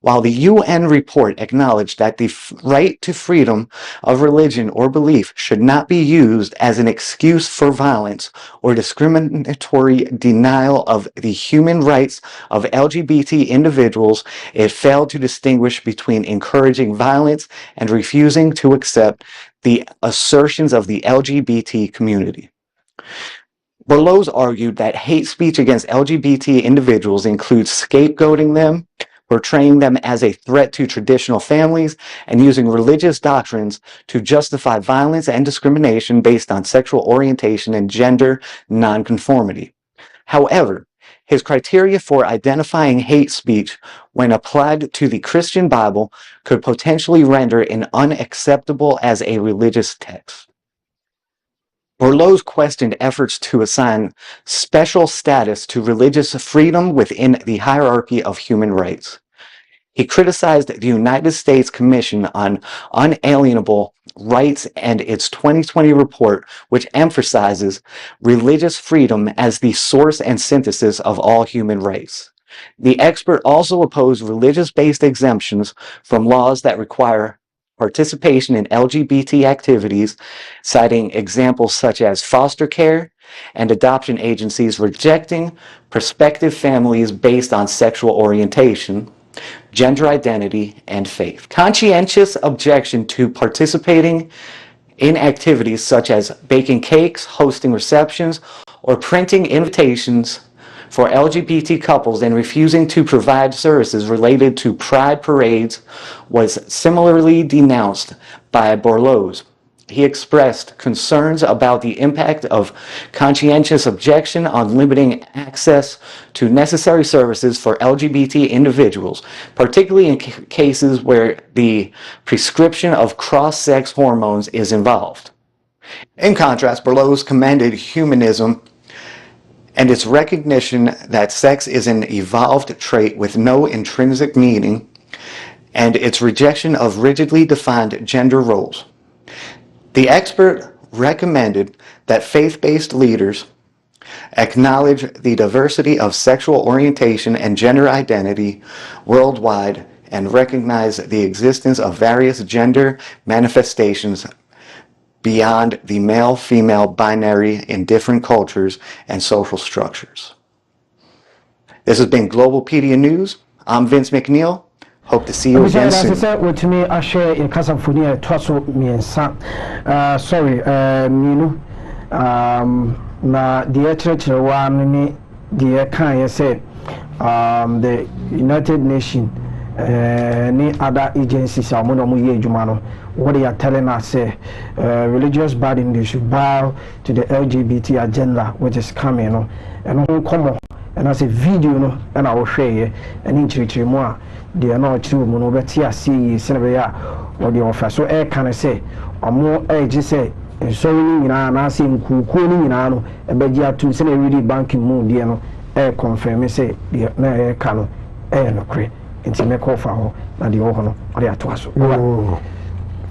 While the UN report acknowledged that the right to freedom of religion or belief should not be used as an excuse for violence or discriminatory denial of the human rights of LGBT individuals, it failed to distinguish between encouraging violence and refusing to accept the assertions of the LGBT community. Borloo argued that hate speech against LGBT individuals includes scapegoating them, portraying them as a threat to traditional families, and using religious doctrines to justify violence and discrimination based on sexual orientation and gender nonconformity. However, his criteria for identifying hate speech when applied to the Christian Bible could potentially render it unacceptable as a religious text. Borloo questioned efforts to assign special status to religious freedom within the hierarchy of human rights. He criticized the United States Commission on Unalienable Rights and its 2020 report, which emphasizes religious freedom as the source and synthesis of all human rights. The expert also opposed religious-based exemptions from laws that require participation in LGBT activities, citing examples such as foster care and adoption agencies rejecting prospective families based on sexual orientation, gender identity, and faith. Conscientious objection to participating in activities such as baking cakes, hosting receptions, or printing invitations for LGBT couples and refusing to provide services related to pride parades was similarly denounced by Borloo. He expressed concerns about the impact of conscientious objection on limiting access to necessary services for LGBT individuals, particularly in cases where the prescription of cross-sex hormones is involved. In contrast, Berlioz commended humanism and its recognition that sex is an evolved trait with no intrinsic meaning, and its rejection of rigidly defined gender roles. The expert recommended that faith-based leaders acknowledge the diversity of sexual orientation and gender identity worldwide and recognize the existence of various gender manifestations beyond the male-female binary in different cultures and social structures. This has been Globalpedia News. I'm Vince McNeil. Hope to see you again soon. With me, I share in Casafonia, Twasso, me and Sam. Sorry, Minu. Na the church one, the kind say, the United Nations, any other agencies are monomoye Jumano. What they are telling us, say, religious body they should bow to the LGBT agenda which is coming, and on come. And as a video, and I will share an inch more. They are not true, Monobetia, see, Senator, or the offer. So, I can say, or more age say, and so in an same cooling in Ano, a bedia to send a really banking moon, dear, air confirm, say, the air cano, air no cray, and to make off our, and the Ohano, or the Atwaso. Oh,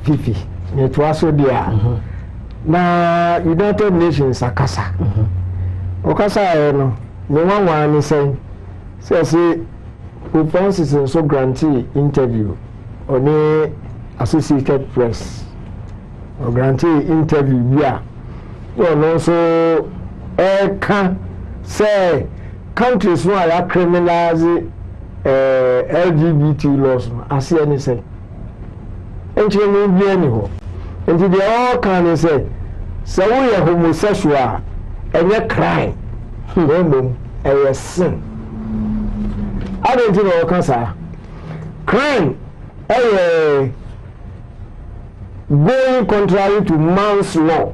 Fifi, it was so dear. Now, United Nations, Akasa. Okasa, no one is saying, says he. Pope Francis also grantee interview on the Associated Press or grantee interview yeah. And also can say countries who are criminalizing LGBT laws as any say. And you may be anywhere. And they all can say so we are homosexual and a crime. A sin. I don't know cancer. Crime, going contrary to man's law.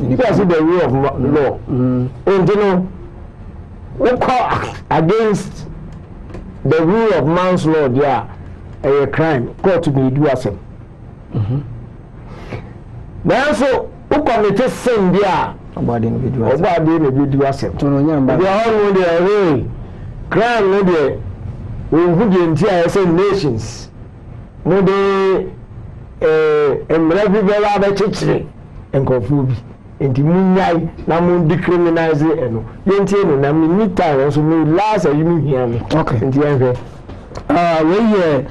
You can see the rule of law. And you know, we call against the rule of man's law. There, a crime. Court to be do as Now, so who committed sin there? About the individual. About the individual. They all know their way. Crime no dey we who dey entire say nations no dey embrace bela ba chichire enkofu bi enti munyai na mun decriminalize eno yentie no na me time so me last you me hear me okay enti ehwe we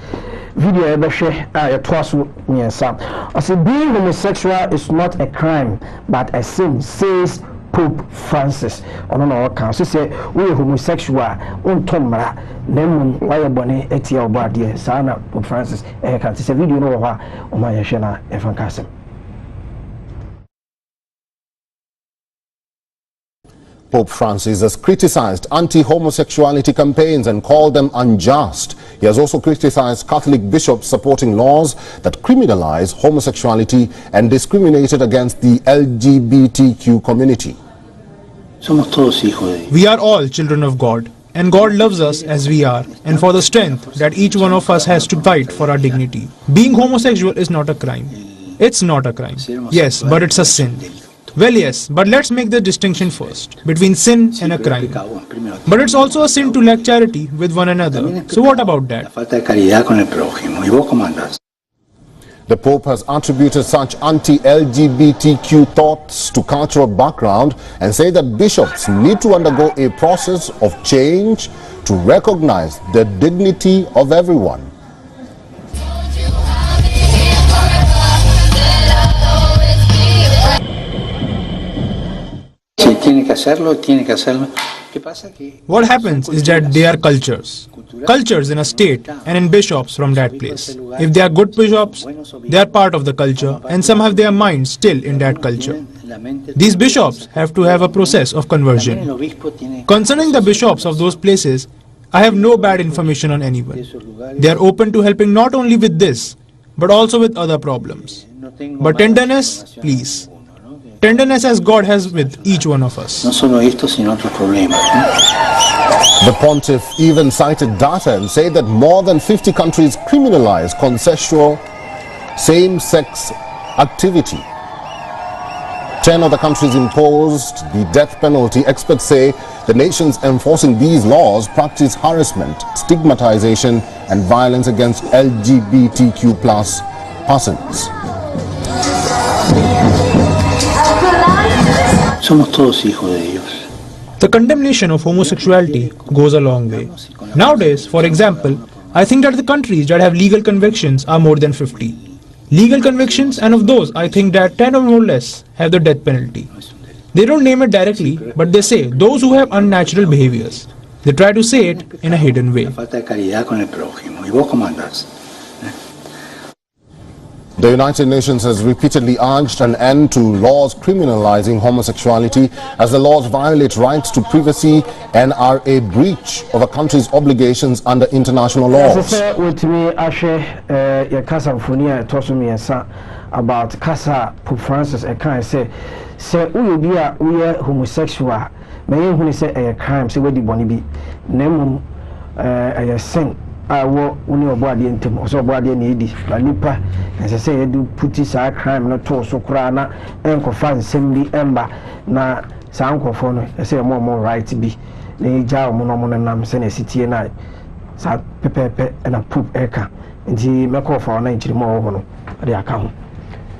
video ebe hwe ya twaso miensa I say being homosexual is not a crime but a sin, says Pope Francis. Ono na waka so say we homosexual on tomra nemu why bone etia obade sa na Pope Francis kan say video no wa o ma yehwe na efankasem. Pope Francis has criticized anti-homosexuality campaigns and called them unjust. He has also criticized Catholic bishops supporting laws that criminalize homosexuality and discriminated against the LGBTQ community. We are all children of God, and God loves us as we are, and for the strength that each one of us has to fight for our dignity. Being homosexual is not a crime. It's not a crime. Yes, but it's a sin. Well, yes, but let's make the distinction first between sin and a crime. But it's also a sin to lack charity with one another. So what about that? The Pope has attributed such anti-LGBTQ thoughts to cultural background and said that bishops need to undergo a process of change to recognize the dignity of everyone. What happens is that they are cultures in a state and in bishops from that place. If they are good bishops, they are part of the culture and some have their minds still in that culture. These bishops have to have a process of conversion. Concerning the bishops of those places, I have no bad information on anyone. They are open to helping not only with this, but also with other problems. But tenderness, please. Tenderness as God has with each one of us. The pontiff even cited data and said that more than 50 countries criminalize consensual same-sex activity. 10 other countries imposed the death penalty. Experts say the nations enforcing these laws practice harassment, stigmatization, and violence against LGBTQ+ persons. The condemnation of homosexuality goes a long way. Nowadays, for example, I think that the countries that have legal convictions are more than 50. Legal convictions, and of those, I think that 10 or more less have the death penalty. They don't name it directly, but they say those who have unnatural behaviors. They try to say it in a hidden way. The United Nations has repeatedly urged an end to laws criminalizing homosexuality, as the laws violate rights to privacy and are a breach of a country's obligations under international laws. About Casa Pope Francis, I can't say we are homosexual. May you say a crime, say what the bonny be. Name a sin. I will only a body in Tim, also body needy, but Lipa, as I say, do put this crime not to so crana, and confine assembly ember, na sound conform, I say more right to be. They jar monomon and nam send a city and I sat pepe and a poop eka, and he make off for 90 more the account.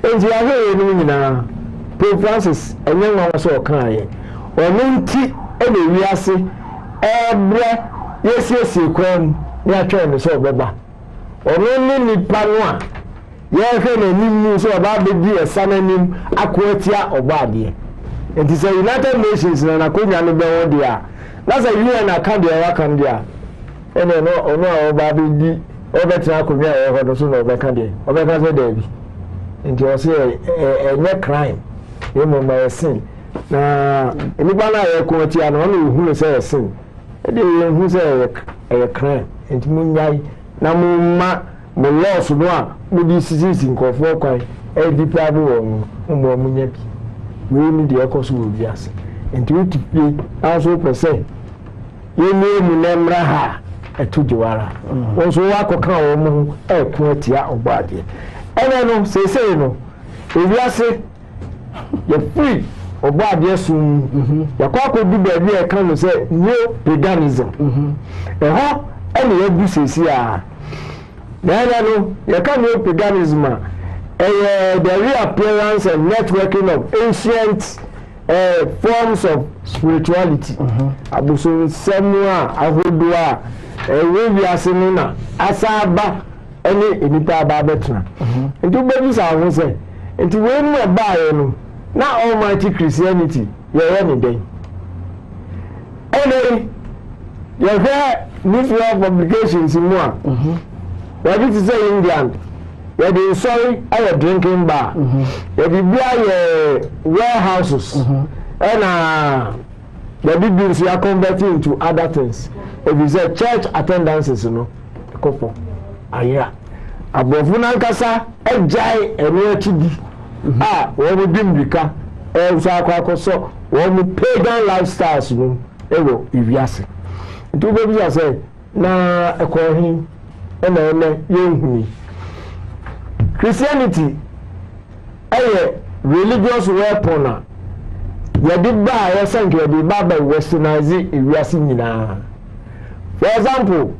And the other Pope Francis, a young man was so crying, or no tea, any we are say, yes, you can. Ya trying so beba onu ni panwa ya fe na nimu so ba be di esanenim akwatia obade it is a United Nations na konya no be wo dia na say UN account dia wa kan dia ene no onu a ba be di obetra akonya e ho do so no be kan dia obeka say there bi nti o say enye crime e mo ma sin na enipa na ye kwatia no no hu say sin e dey hu say e crime enti munyai na mumma mo loss no a mo di sisi nkofo kwan e di prabu wo mo munya bi we ni de ekoso wo biase enti utipie aso pese ye mu nemra ha etujiwara wonso wa kokan wo mu e ku atia obade ene no sese no e biase ye free obade sum yakwa ko di ba bi e kan no se new paganism ho any abusesi a na no you can know paganism the reappearance and networking of ancient forms of spirituality abuso semua ahodoa we biase na asaba any enipa ba betna nti bebi sa ho se nti we mu ba ye no na almighty Christianity ye ni den any you hear nuclear publications in one. What did you say Indian? You be sorry, I a drinking bar. You be warehouses. And the buildings you are converting into other things. If you say church attendances, you know, the couple. Aya. Abofuna nkasa ejai enwetidi. We will be mbika. Usa kwa so we pagan lifestyles, you know. Ewo iviase. Do baby I say na ekohin ene yenhuni Christianity a religious weapon na ye di ba ye sank ye di ba westernize ewiase nyina. For example,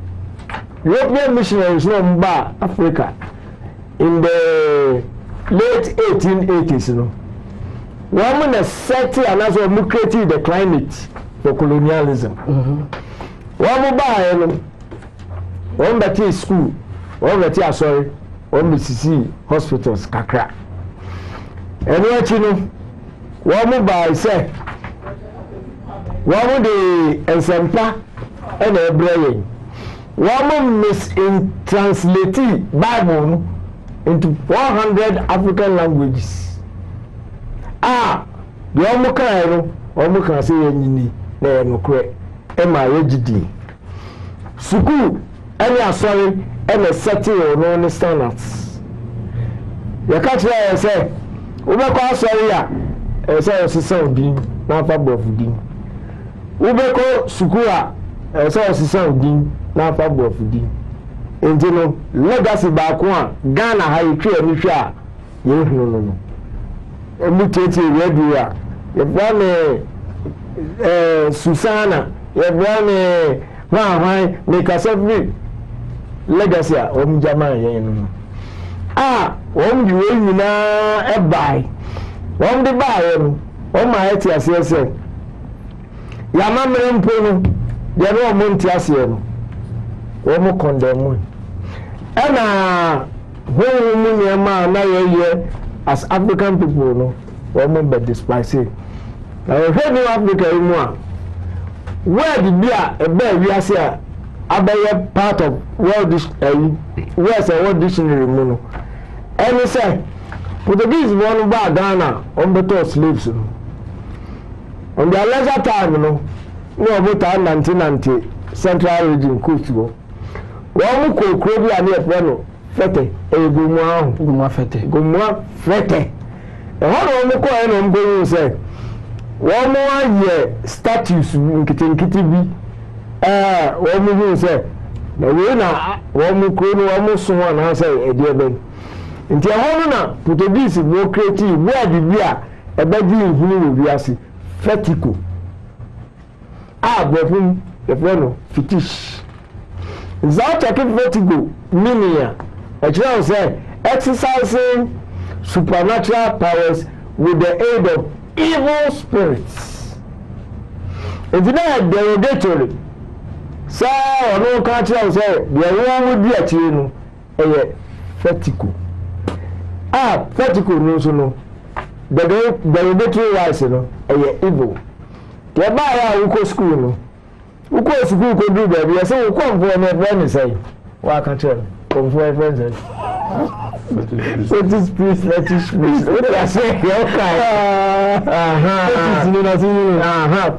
European missionaries no mba Africa in the late 1880s no one na set and as we created the climate for colonialism. One buy one better school, one better sorry, one BCC hospitals kakra. And what you know, one buy say, one the example and a brain, one translate Bible into 400 African languages. The one can say any no correct. MIAGD school any sorry and a setting or no standards You catch there say wobɛkɔ asɔre a ɛsɛ ɔsesa odin na afa bɔfo din wobɛkɔ sukuu a ɛsɛ ɔsesa odin na afa bɔfo din nti no legacy baako a Ghana ha yɛtwa ani hwɛ a yɛhunu no emu tietie radio a yɛfrɛ ne Susana yɛfrɛ ne hwan ne kasa free legacy a wɔn gyama yɛn no a wɔn de wɔn nyinaa ɛbae wɔn de baeɛ no wɔn ma ɛte aseɛ sɛ yama mmerɛ mpo no deɛ no wɔn nte aseɛ no wɔn kɔndɛmu ɛna wɔn mu nneɛma a na yɛyɛ as African people no wɔn bɛ despise na wɔhwɛ no Africa yi mu a word bi a ɛbɛɛ wiase a abɛyɛ part of world dictionary mu no ɛne sɛ Portuguese wɔn ba Ghana wɔn bɛtɔ slaves no on their leisure time no ne wɔn taa nante central region coast hɔ wɔn kɔ kuro bi a ne yɛfrɛ no Fete ɛyɛ Gomua Fete ɛhɔ na wɔn kɔ ɛna wɔn bɛyi sɛ wɔn ayɛ statues nketenkete bi wɔn hu sɛ na wei na wɔn kuro no wɔn so wɔn anaasɛ ɛdeɛ bɛn nti ɛhɔ no na Portuguese wɔ create word bi a ɛbɛgye nhunu wɔ wiase fetico a bɔfum yɛfrɛ no fetish nzaa kyɛke fetico meaning a ɛkyerɛ sɛ exercising supernatural powers with the aid of evil spirits. Nti na derogatory sɛ ɔno ka kyerɛ sɛ deɛ wɔn di akyire no ɛyɛ fetico fetico no nso no derogatory wise no ɛyɛ evil deɛ baayɛ a wokɔ school no wokɔ school kɔduru baabi ɛsɛ wokɔ mfoɔ no ɛfrɛ ne sɛ wɔaka kyerɛ no mfoɔ ɛfrɛ ne sɛ fetish priest what do I say okay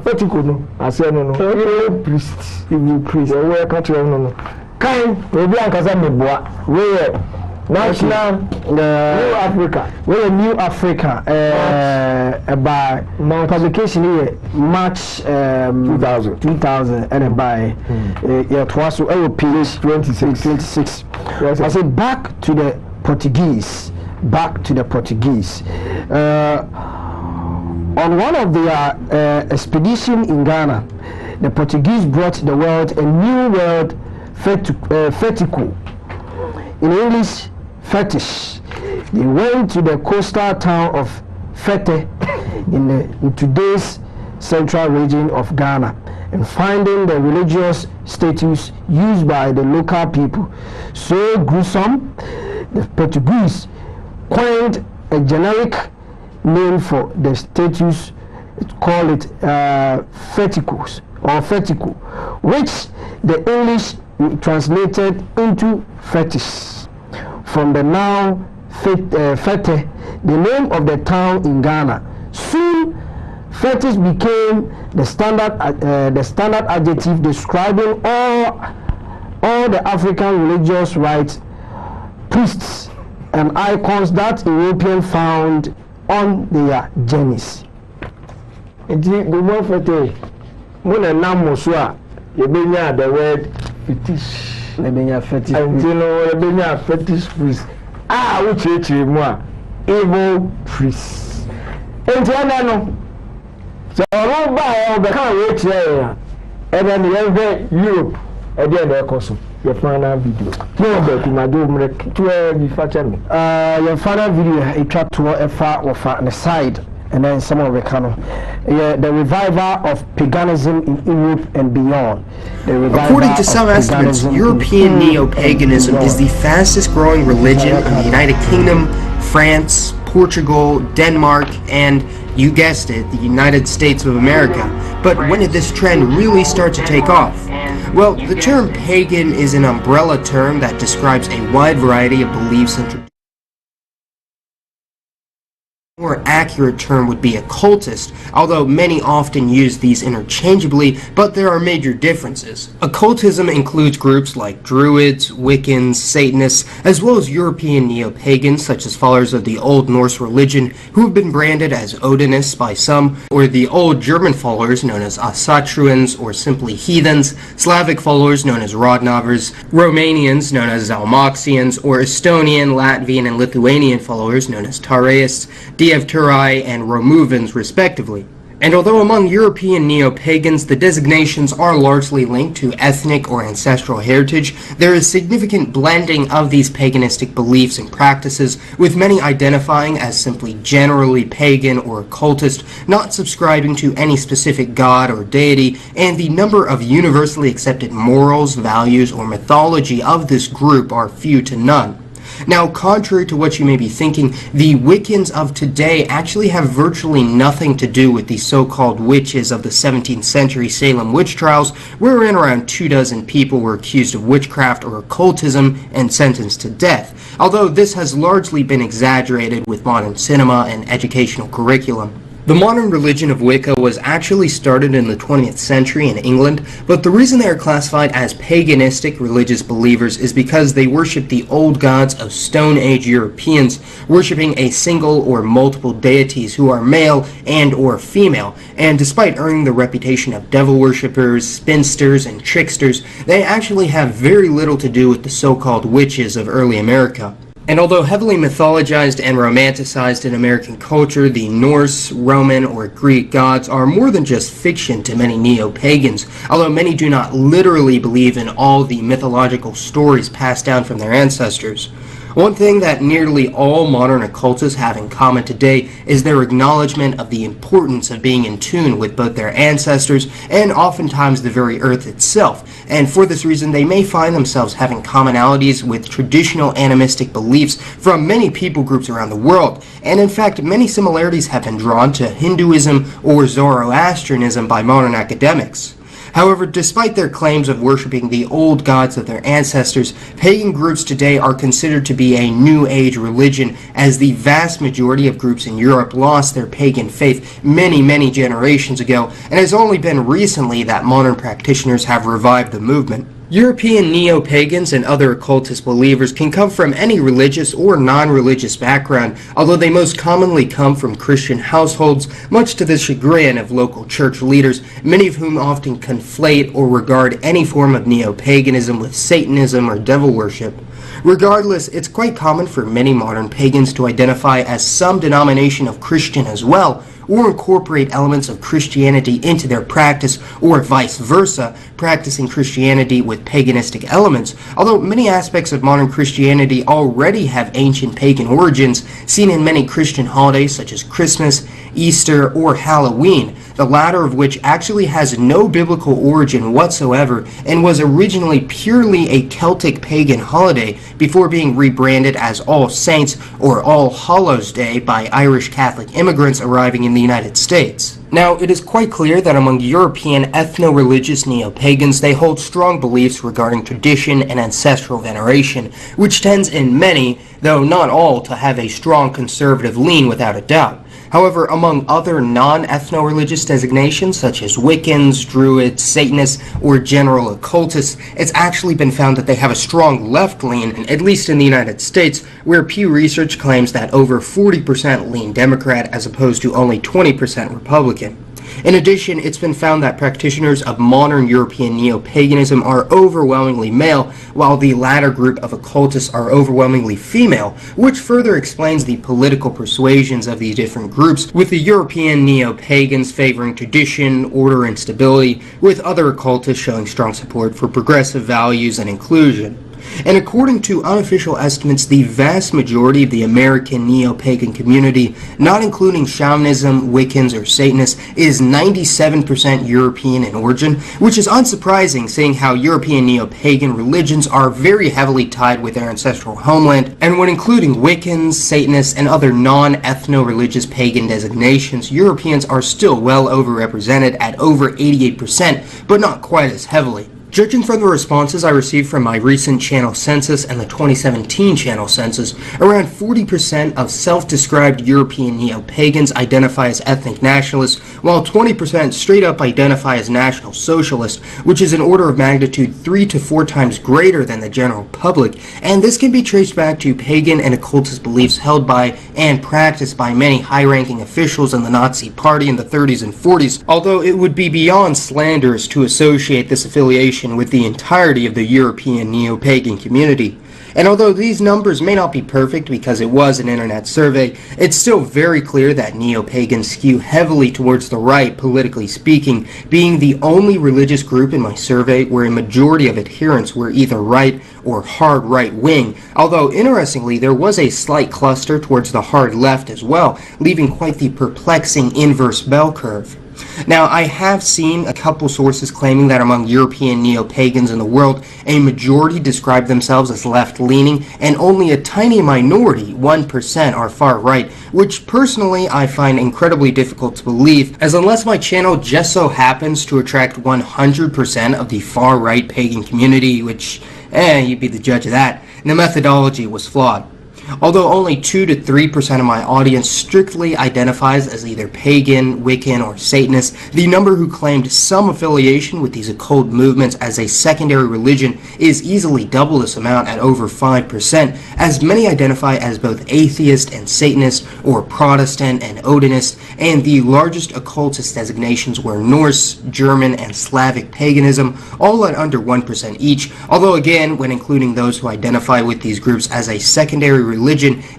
fetico no asɛ no evil priest ɛwɔ ɛka kyerɛ no kan obi ankasa meboa weyɛ national New Africa New Africa by publication here March 2000 and by it was page 26 I say back to the Portuguese on one of their expedition in Ghana, the Portuguese brought the world a new word fetico, in English fetish. They went to the coastal town of Fete in today's central region of Ghana and finding the religious statues used by the local people so gruesome, the Portuguese coined a generic name for the statues, call it feticos or fetico, which the English translated into fetish. From the noun Fete, the name of the town in Ghana. Soon, fetish became the standard adjective describing all the African religious rites, priests, and icons that Europeans found on their journeys. Indeed, the word fete, when a name was the word fetish. Fetish. Until fetish priest. Which more evil priest. Until no. So all by the kind of and then the Europe, and then the course. Your final video. No, but you might do your final video, a track to a far or far on the side. And then some of the canon, the revival of paganism in Europe and beyond. According to some estimates, European neo-paganism is the fastest growing religion in the United Kingdom, France, Portugal, Denmark, and, you guessed it, the United States of America. But when did this trend really start to take off? Well, the term pagan is an umbrella term that describes a wide variety of beliefs and traditions more accurate term would be occultist, although many often use these interchangeably, but there are major differences. Occultism includes groups like Druids, Wiccans, Satanists, as well as European neo-pagans such as followers of the Old Norse religion who have been branded as Odinists by some, or the Old German followers known as Asatruans or simply heathens, Slavic followers known as Rodnavers, Romanians known as Zalmoxians, or Estonian, Latvian, and Lithuanian followers known as Taraists, Dievturai, and Romuvans, respectively. And although among European neo-pagans the designations are largely linked to ethnic or ancestral heritage, there is significant blending of these paganistic beliefs and practices, with many identifying as simply generally pagan or occultist, not subscribing to any specific god or deity, and the number of universally accepted morals, values, or mythology of this group are few to none. Now, contrary to what you may be thinking, the Wiccans of today actually have virtually nothing to do with the so-called witches of the 17th century Salem witch trials, wherein around 24 people were accused of witchcraft or occultism and sentenced to death, although this has largely been exaggerated with modern cinema and educational curriculum. The modern religion of Wicca was actually started in the 20th century in England, but the reason they are classified as paganistic religious believers is because they worship the old gods of Stone Age Europeans, worshiping a single or multiple deities who are male and or female, and despite earning the reputation of devil worshippers, spinsters, and tricksters, they actually have very little to do with the so-called witches of early America. And although heavily mythologized and romanticized in American culture, the Norse, Roman, or Greek gods are more than just fiction to many neo-pagans, although many do not literally believe in all the mythological stories passed down from their ancestors. One thing that nearly all modern occultists have in common today is their acknowledgement of the importance of being in tune with both their ancestors and oftentimes the very earth itself, and for this reason they may find themselves having commonalities with traditional animistic beliefs from many people groups around the world, and in fact many similarities have been drawn to Hinduism or Zoroastrianism by modern academics. However, despite their claims of worshipping the old gods of their ancestors, pagan groups today are considered to be a New Age religion, as the vast majority of groups in Europe lost their pagan faith many generations ago, and it has only been recently that modern practitioners have revived the movement. European neo-pagans and other occultist believers can come from any religious or non-religious background, although they most commonly come from Christian households, much to the chagrin of local church leaders, many of whom often conflate or regard any form of neo-paganism with Satanism or devil worship. Regardless, it's quite common for many modern pagans to identify as some denomination of Christian as well, or incorporate elements of Christianity into their practice, or vice versa, practicing Christianity with paganistic elements, although many aspects of modern Christianity already have ancient pagan origins, seen in many Christian holidays such as Christmas, Easter, or Halloween, the latter of which actually has no biblical origin whatsoever and was originally purely a Celtic pagan holiday before being rebranded as All Saints or All Hallows Day by Irish Catholic immigrants arriving in the United States. Now, it is quite clear that among European ethno-religious neo-pagans, they hold strong beliefs regarding tradition and ancestral veneration, which tends in many, though not all, to have a strong conservative lean without a doubt. However, among other non-ethno-religious designations such as Wiccans, Druids, Satanists, or general occultists, it's actually been found that they have a strong left lean, at least in the United States, where Pew Research claims that over 40% lean Democrat as opposed to only 20% Republican. In addition, it's been found that practitioners of modern European neo-paganism are overwhelmingly male, while the latter group of occultists are overwhelmingly female, which further explains the political persuasions of these different groups, with the European neo-pagans favoring tradition, order, and stability, with other occultists showing strong support for progressive values and inclusion. And according to unofficial estimates, the vast majority of the American neo-pagan community, not including shamanism, Wiccans, or Satanists, is 97% European in origin, which is unsurprising seeing how European neo-pagan religions are very heavily tied with their ancestral homeland, and when including Wiccans, Satanists, and other non-ethno-religious pagan designations, Europeans are still well overrepresented at over 88%, but not quite as heavily. Judging from the responses I received from my recent channel census and the 2017 channel census, around 40% of self-described European neo-pagans identify as ethnic nationalists, while 20% straight up identify as National Socialist, which is an order of magnitude 3 to 4 times greater than the general public, and this can be traced back to pagan and occultist beliefs held by and practiced by many high-ranking officials in the Nazi Party in the 30s and 40s, although it would be beyond slanderous to associate this affiliation with the entirety of the European neo-pagan community. And although these numbers may not be perfect because it was an internet survey, it's still very clear that neo-pagans skew heavily towards the right, politically speaking, being the only religious group in my survey where a majority of adherents were either right or hard right-wing, although interestingly there was a slight cluster towards the hard left as well, leaving quite the perplexing inverse bell curve. Now, I have seen a couple sources claiming that among European neo-pagans in the world, a majority describe themselves as left-leaning, and only a tiny minority, 1%, are far-right, which personally I find incredibly difficult to believe, as unless my channel just so happens to attract 100% of the far-right pagan community, which, you'd be the judge of that, and the methodology was flawed. Although only 2 to 3% of my audience strictly identifies as either pagan, Wiccan, or Satanist, the number who claimed some affiliation with these occult movements as a secondary religion is easily double this amount at over 5%, as many identify as both atheist and Satanist, or Protestant and Odinist, and the largest occultist designations were Norse, German, and Slavic paganism, all at under 1% each, although again, when including those who identify with these groups as a secondary religion,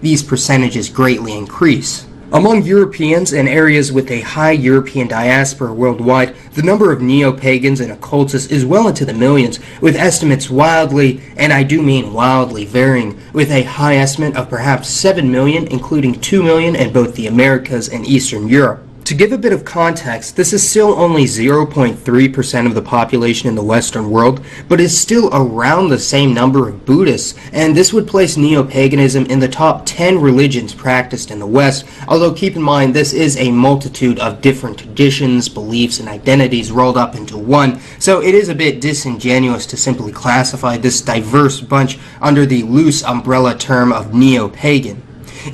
these percentages greatly increase. Among Europeans and areas with a high European diaspora worldwide, the number of neo-pagans and occultists is well into the millions, with estimates wildly, and I do mean wildly, varying, with a high estimate of perhaps 7 million, including 2 million in both the Americas and Eastern Europe. To give a bit of context, this is still only 0.3% of the population in the Western world, but is still around the same number of Buddhists, and this would place neo-paganism in the top 10 religions practiced in the West, although keep in mind this is a multitude of different traditions, beliefs, and identities rolled up into one, so it is a bit disingenuous to simply classify this diverse bunch under the loose umbrella term of neo-pagan.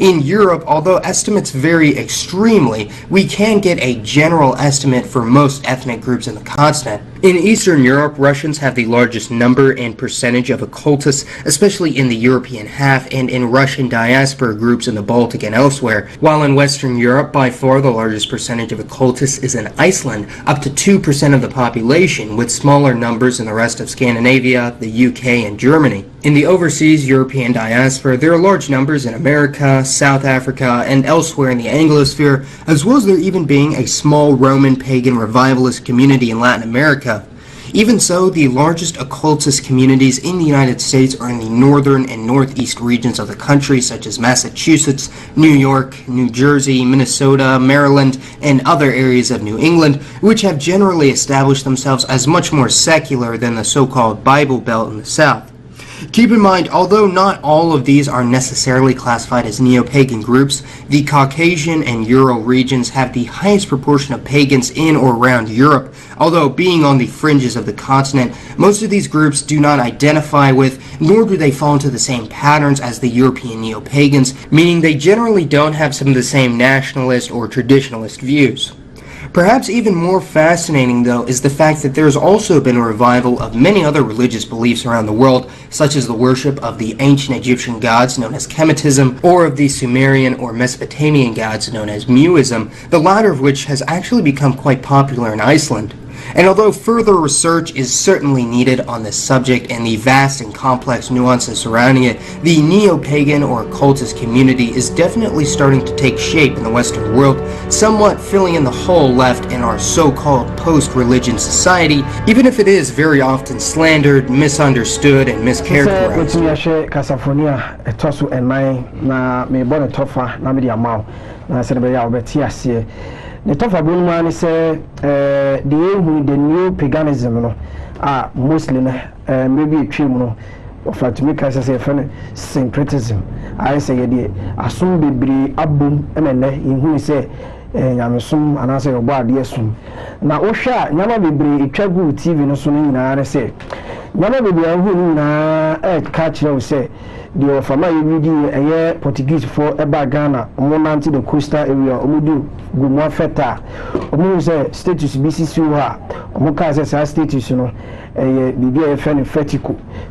In Europe, although estimates vary extremely, we can get a general estimate for most ethnic groups in the continent. In Eastern Europe, Russians have the largest number and percentage of occultists, especially in the European half and in Russian diaspora groups in the Baltic and elsewhere, while in Western Europe, by far the largest percentage of occultists is in Iceland, up to 2% of the population, with smaller numbers in the rest of Scandinavia, the UK, and Germany. In the overseas European diaspora, there are large numbers in America, South Africa, and elsewhere in the Anglosphere, as well as there even being a small Roman pagan revivalist community in Latin America. Even so, the largest occultist communities in the United States are in the northern and northeast regions of the country, such as Massachusetts, New York, New Jersey, Minnesota, Maryland, and other areas of New England, which have generally established themselves as much more secular than the so-called Bible Belt in the South. Keep in mind, although not all of these are necessarily classified as neo-pagan groups, the Caucasian and Ural regions have the highest proportion of pagans in or around Europe, although being on the fringes of the continent, most of these groups do not identify with, nor do they fall into the same patterns as the European neo-pagans, meaning they generally don't have some of the same nationalist or traditionalist views. Perhaps even more fascinating, though, is the fact that there has also been a revival of many other religious beliefs around the world, such as the worship of the ancient Egyptian gods known as Kemetism, or of the Sumerian or Mesopotamian gods known as Muism, the latter of which has actually become quite popular in Iceland. And although further research is certainly needed on this subject and the vast and complex nuances surrounding it, the neo-pagan or occultist community is definitely starting to take shape in the Western world, somewhat filling in the hole left in our so-called post-religion society, even if it is very often slandered, misunderstood, and mischaracterized. The tough man is the new paganism, mostly maybe a criminal of to make us a friend syncretism. I say, I soon be abum, and in who say, I'm some and answer your body, yes, na wohwɛ nyama bebree etwa gu TV no so no nyinaa ne sɛ nyama bebree ahu no nyinaa ka kyerɛ wo sɛ deɛ ɔfama yɛwidi ɛyɛ Portuguese for ɛba Ghana ɔmo nante the coastal area ɔmo di gumu afɛta ɔmo sɛ status bi sisi hɔ a ɔmo kaa sɛ saa status no ɛyɛ biribi a yɛfɛ no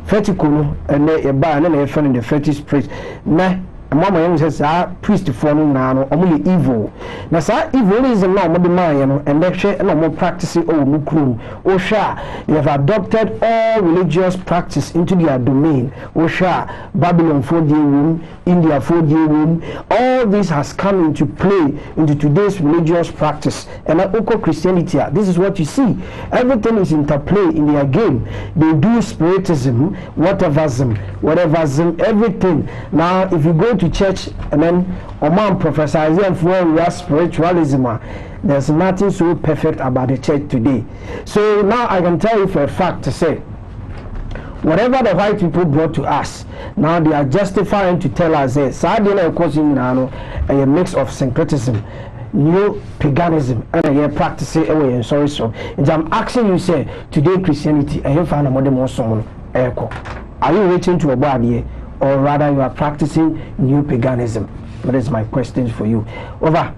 vertical no ɛnɛ ɛbaa ne na yɛfɛ no the fetish priest na mama yɛn sɛ saa priest for no nyinaa no ɔmo yɛ evil na saa evilism na ɔmo de maa yɛ no ɛnɛ hwɛ na ɔmo practice ɛwɔ mu kurom wohwɛ a they have adopted all religious practice into their domain wohwɛ a Babylon for the womb, India for the womb, all this has come into play into today's religious practice and oko Christianity this is what you see everything is interplay in their game they do spiritism whateverism everything now if you go to church and then Oman prophesies and for spiritualism there's nothing so perfect about the church today so now I can tell you for a fact to say whatever the white people brought to us now they are justifying to tell us that a mix of syncretism new paganism and a practice away sorry so and I'm asking you say today Christianity I have found a modern song echo are you reaching to a body or rather you are practicing new paganism that is my question for you over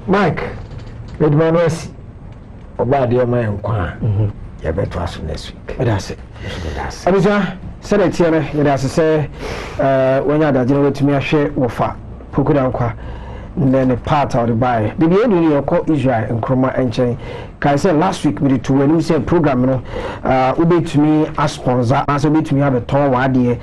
Mike Redmanos Obadia my nkwa ya beto aso next week that's it abisa sɛ tie no yɛde ase sɛ wanya adagye no watumi ahwɛ wɔfa pokuda nkwa ne ne part of the buy bibi edu ne yɛkɔ Israel nkroma nkyɛn kai sɛ last week we to when we say program no wobɛtumi asponsor asa wobɛtumi abɛtɔn wadeɛ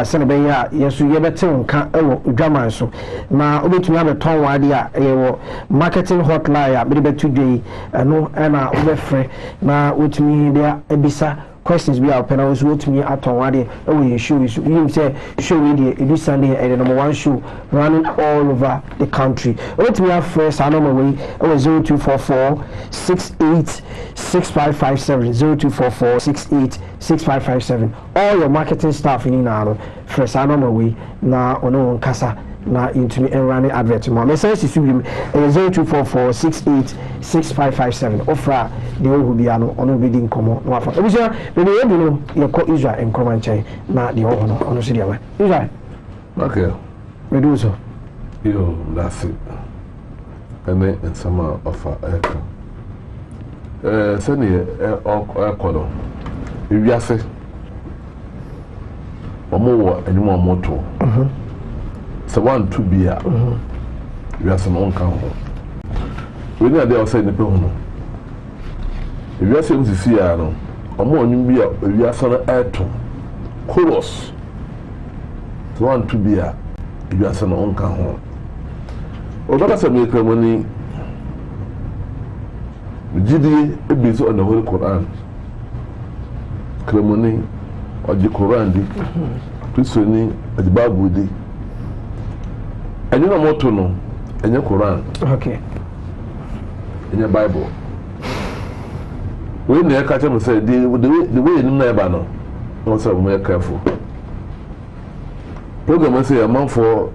sɛ ne bɛyɛ a yɛso yɛbɛte nka ɛwɔ dwaman so na wobɛtumi abɛtɔn wadeɛ a ɛyɛ marketing hotline a bɛde bɛto dwei ɛno ɛna wobɛfrɛ na wotumi de ebisa questions we are penal was what me at one we show you say show media every Sunday and the number one show running all over the country. What we have first I know my way 0244 68 6557 0244 68 6557 all your marketing staff in Inaro first I know my way na ono kasa na into me and running advert mo message is 0244 68 6557 offer the who be ano ono be din komo no afa ebisa be be edu no ye ko Israel en kroma nchen na the ono ono se dia Israel okay we do so yo that's it and some offer send e kodo ewiase omo wo enimo moto so one to be a we are some on count we need they say the people if you are saying to see no omo onyu bi a we are some ato chorus so one to be a we are some on count o baka say me kremoni jidi e be so on the Holy Quran kremoni o di Quran di Christiani o di Bible di and you know what to know in your Quran okay in your Bible when they catch them say the way you never know also be careful program say a man for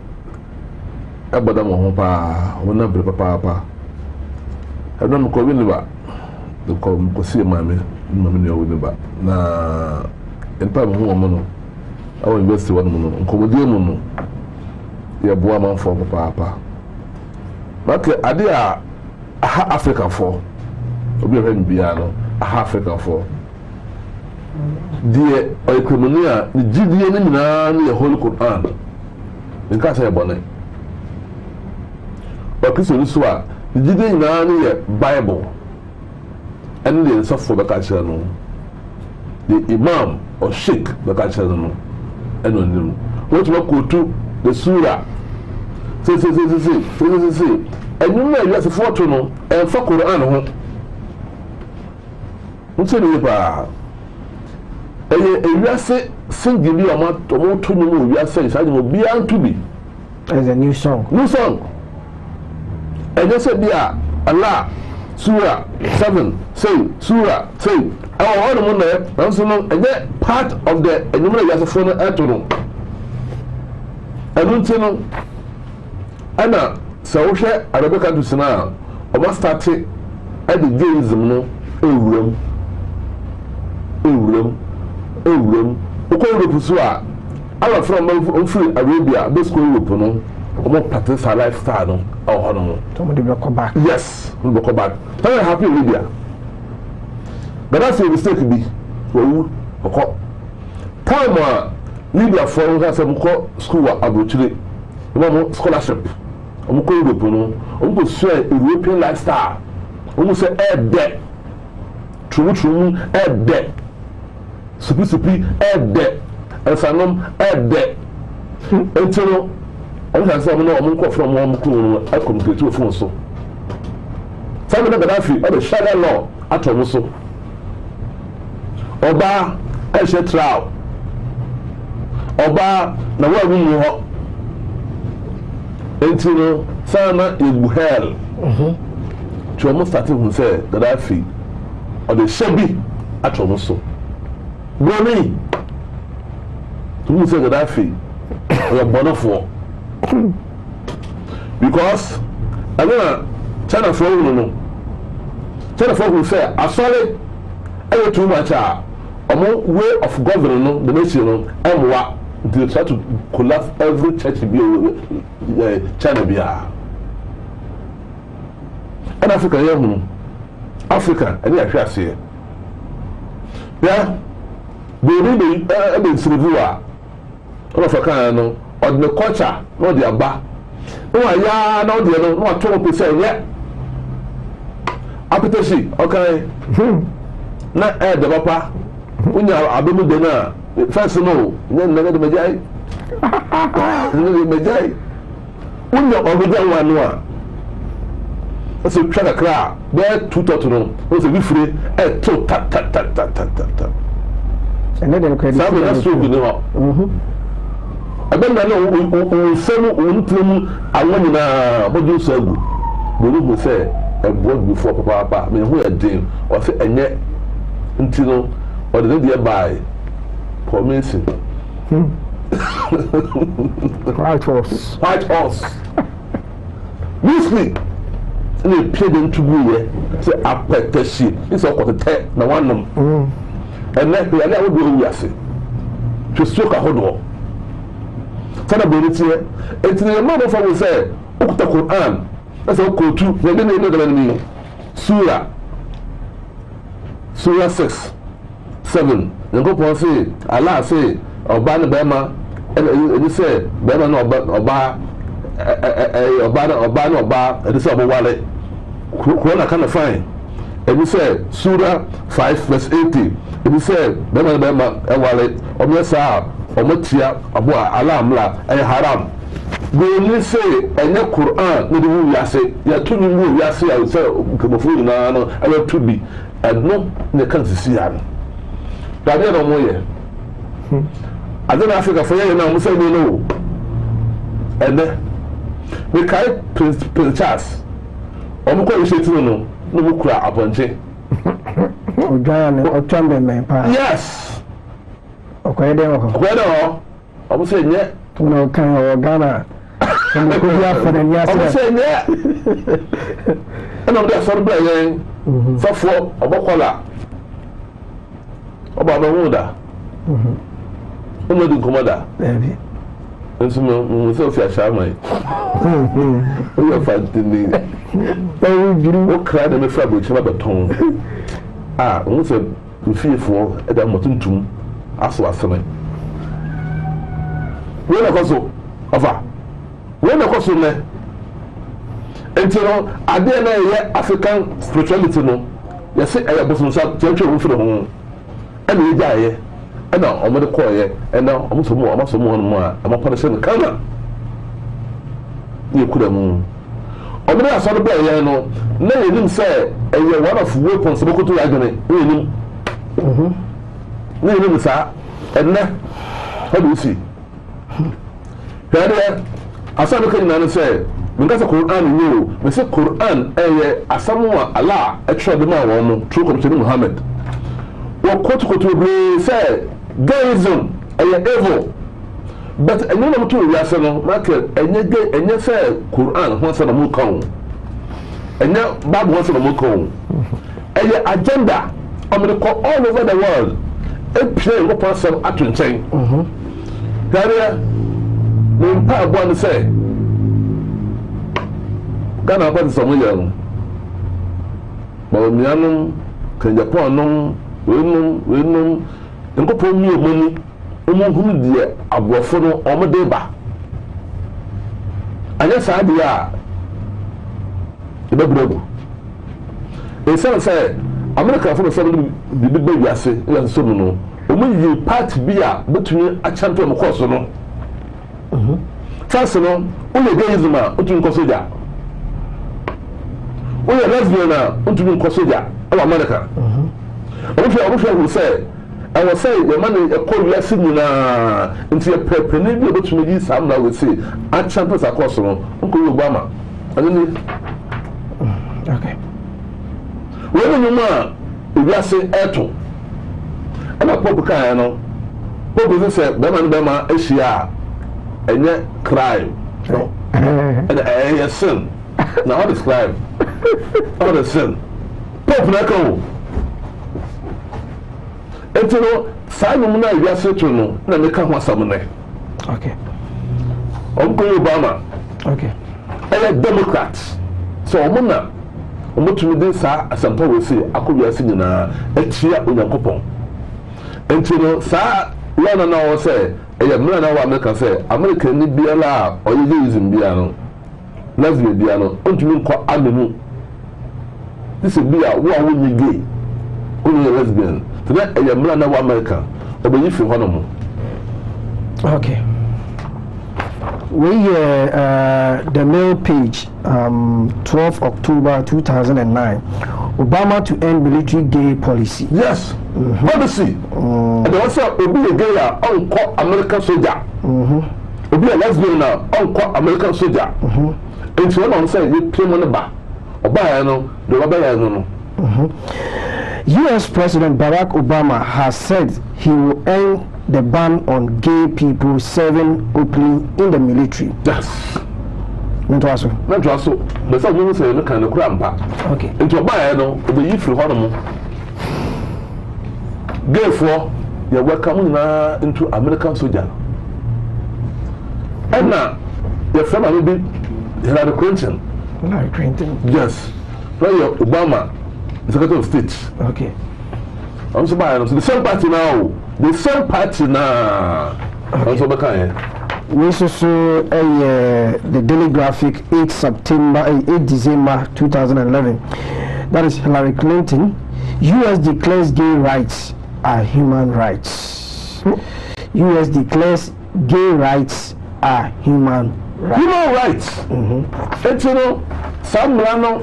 abada mo ho pa wona bre papa I don't ko wini ba the ko see mame ne wini ba na en pa mo ho mo no awu invest one mo no ko mo die mo no ya boa man for papa but ade a Africa for obi ren bia no Africa for die economy a ni gidie ni nyina na Holy Quran nka say bone o kristo ni so a ni gidie nyina na Bible and the suffer baka kire no the imam or sheikh baka kire no eno ni what we go to the surah say and you know you have a photo no and for Quran ho nti ni pa ewiase singi bi o ma to ni mo ewiase say mo bia ntu bi as a new song and you say bia Allah surah 7 say surah say all the mo na so no part of the you know you have a phone ato no nti no ana sa wo hwe Arabic countries na o ma start the gayism no ewuram Europe so a ala from free Arabia those go Europe no omo practice her lifestyle no oh no somebody will come back. Yes, we will come back. I'm happy in Libya. But that's a mistake be. Time Libya for us some school abrochile. You scholarship. Omo ko Europe no. Omo share European lifestyle. Omo say debt. True debt. Supi debt. Esanom debt. Entino I'm not saying I'm not from one cool. I communicate to a phone so. Some of the Gaddafi, or the Sharia law at Tomoso. Oba, I said trial. Oba, na wa we ho. Entino, Sana is hell. To almost starting to say Gaddafi, or the Shebi at Tomoso. Brony, to say Gaddafi, or Bonafo. Because China for no China for will say sorry too much way of governing the nation they try to collapse every church China bia and Africa and I say yeah they need a all of a kind on the culture, no the aba. No, ya no the no 20% yet. Apetesi, okay. Na the papa. When you are abemu de na, first no, then na the mejai. The mejai. When you ogoja one no. That's a track cra. There 2 no. Was a free to ta. And then the credit. Some that's so good no. Abenda no semu untum awon na bodu sagu bolu say e board before papa me hu e din o say enye ntino o de dey buy promising White horse Muslim ni pay them to go here say apetashi is o kote na wanom and na we ala wo do wiase to stroke a hodo Sana Bonitia, it's in the mother for say, Ukta Quran, that's all called two, they didn't know the name. Surah 6, 7. You go for say, Allah say, Obana Bema, and you say, Bema no Oba, Obana, and this other wallet. Corona kind of fine. And you say, Surah 5, verse 80. And you say, Bema, a wallet, or yes, omotia abo alam la haram go ni say enye Quran ni wu yase ya to ni wu yase ya say kebofo na no ala to bi no ne kan sisi ya no da de no moye adena Africa for ye na mo say no ene we kai Prince Charles omo ko ise tinu no mo kura abonje Ojana Ochambe me pa yes Okwede ho omo say nye no kan o Ghana omo ko ya for den ya omo say nye eno de for bra yen fafo obokola oba ba huda omo di komoda baby nso mo so fi ashamai o ya fantini o biru o kra de me fra bo chima beton omo say fiefo e da motuntum aso asene we na koso afa we na koso ne entino ade na ye African spirituality no ye se e bosun sa tentwe wo fere ho e na ye jaye e na o mo de koye e na o mo so mo no a ma pa se ne kana ye kura mu o me na so de ba ye no na ye nim se e ye one of weapons bo ko to ya gane ye nim ni ni sa enne how do you see here asabe kan na say me ka say Quran ni o me say Quran asamu Allah e tro de ma won no true commission Muhammad wo kotu be say deism evil but enu na mutu ya say no market enye say Quran ho say na mu kan enye Bible ho say na mu kan ɛyɛ agenda ɔmo kɔ all over the world epie nkɔpɔ asɛm ato nkyɛn gariya ne mpa aboa no sɛ Ghana apɔte sɛ ɔmo yɛ no ma onuanom kanjapan nom weenum nkɔpɔ mi ɔmo ni ɔmo hunu deɛ aborɔfo no ɔmo de ba anyɛ saa deɛ a ɛbɛbrɛgu ɛsiane sɛ Amerikafo no sɛ no bibi bɛ wiase wiase mu no ɔmo yi party bi a bɛtumi akyɛnto ɔmo kɔɔ so no chance no woyɛ gayism a wotumi nkɔ soja woyɛ lesbian a wotumi nkɔ soja ɛwɔ Amerika ɔmohwɛ hu sɛ ɛwɔ sɛ yɛma no ɛkɔ wiase nyinaa nti yɛpɛpɛne bi a wobɛtumi yi saa mmara wɔ se akyɛnto sa kɔɔ so no nkɔyɛ Obama ɛno ni wọ́n ní mu a ewiase ɛto ɛna pɔpu kaa no pɔpu sɛ bɛrima no bɛrima ahyia a ɛnyɛ crime ɛna ɛyɛ sin na what is crime what is sin pɔpu na ɛka wo eti no saa nnum na ewiase to no na meka ho asɛm nɛ ɔmo kɔ Obama ɛyɛ Democrat so ɔmo na ɔmotumi de saa asɛmpa wɔ se akɔ wiase nyinaa atia Onyankopɔn nti no saa lɔna na wɔ sɛ ɛyɛ mmerɛ na wɔ Amerika sɛ Amerika ni biara a ɔyɛ gayism biara no lesbian biara no ɔntumi nkɔ amenu te sɛ bi a wo a wonyɛ gay wonyɛ lesbian te na ɛyɛ mmerɛ na wɔ Amerika ɔbɛyi firi hɔ no mo We the mail page 12 October 2009 Obama to end military gay policy. Yes, policy. And also obi a gay unco American soldier. Obi a lesbian unco American soldier. And so on say you pay money back. Obama no, the Obama no. US President Barack Obama has said he will end the ban on gay people serving openly in the military. Yes. Mentoaso. But some people say look at the grandpa. Okay. Into a buyer no, the youth for honor. Gay for you're welcome now into American soldier. And now your friend will be Hillary Clinton. Hillary Clinton. Yes. Right, Obama, the Secretary of State. Okay. I'm so bad. The same party now. The same party now. I'm so bad. We saw the Daily Graphic 8 December 2011. That is Hillary Clinton. U.S. declares gay rights are human rights. U.S. declares gay rights are human rights. Human rights. And you know, some random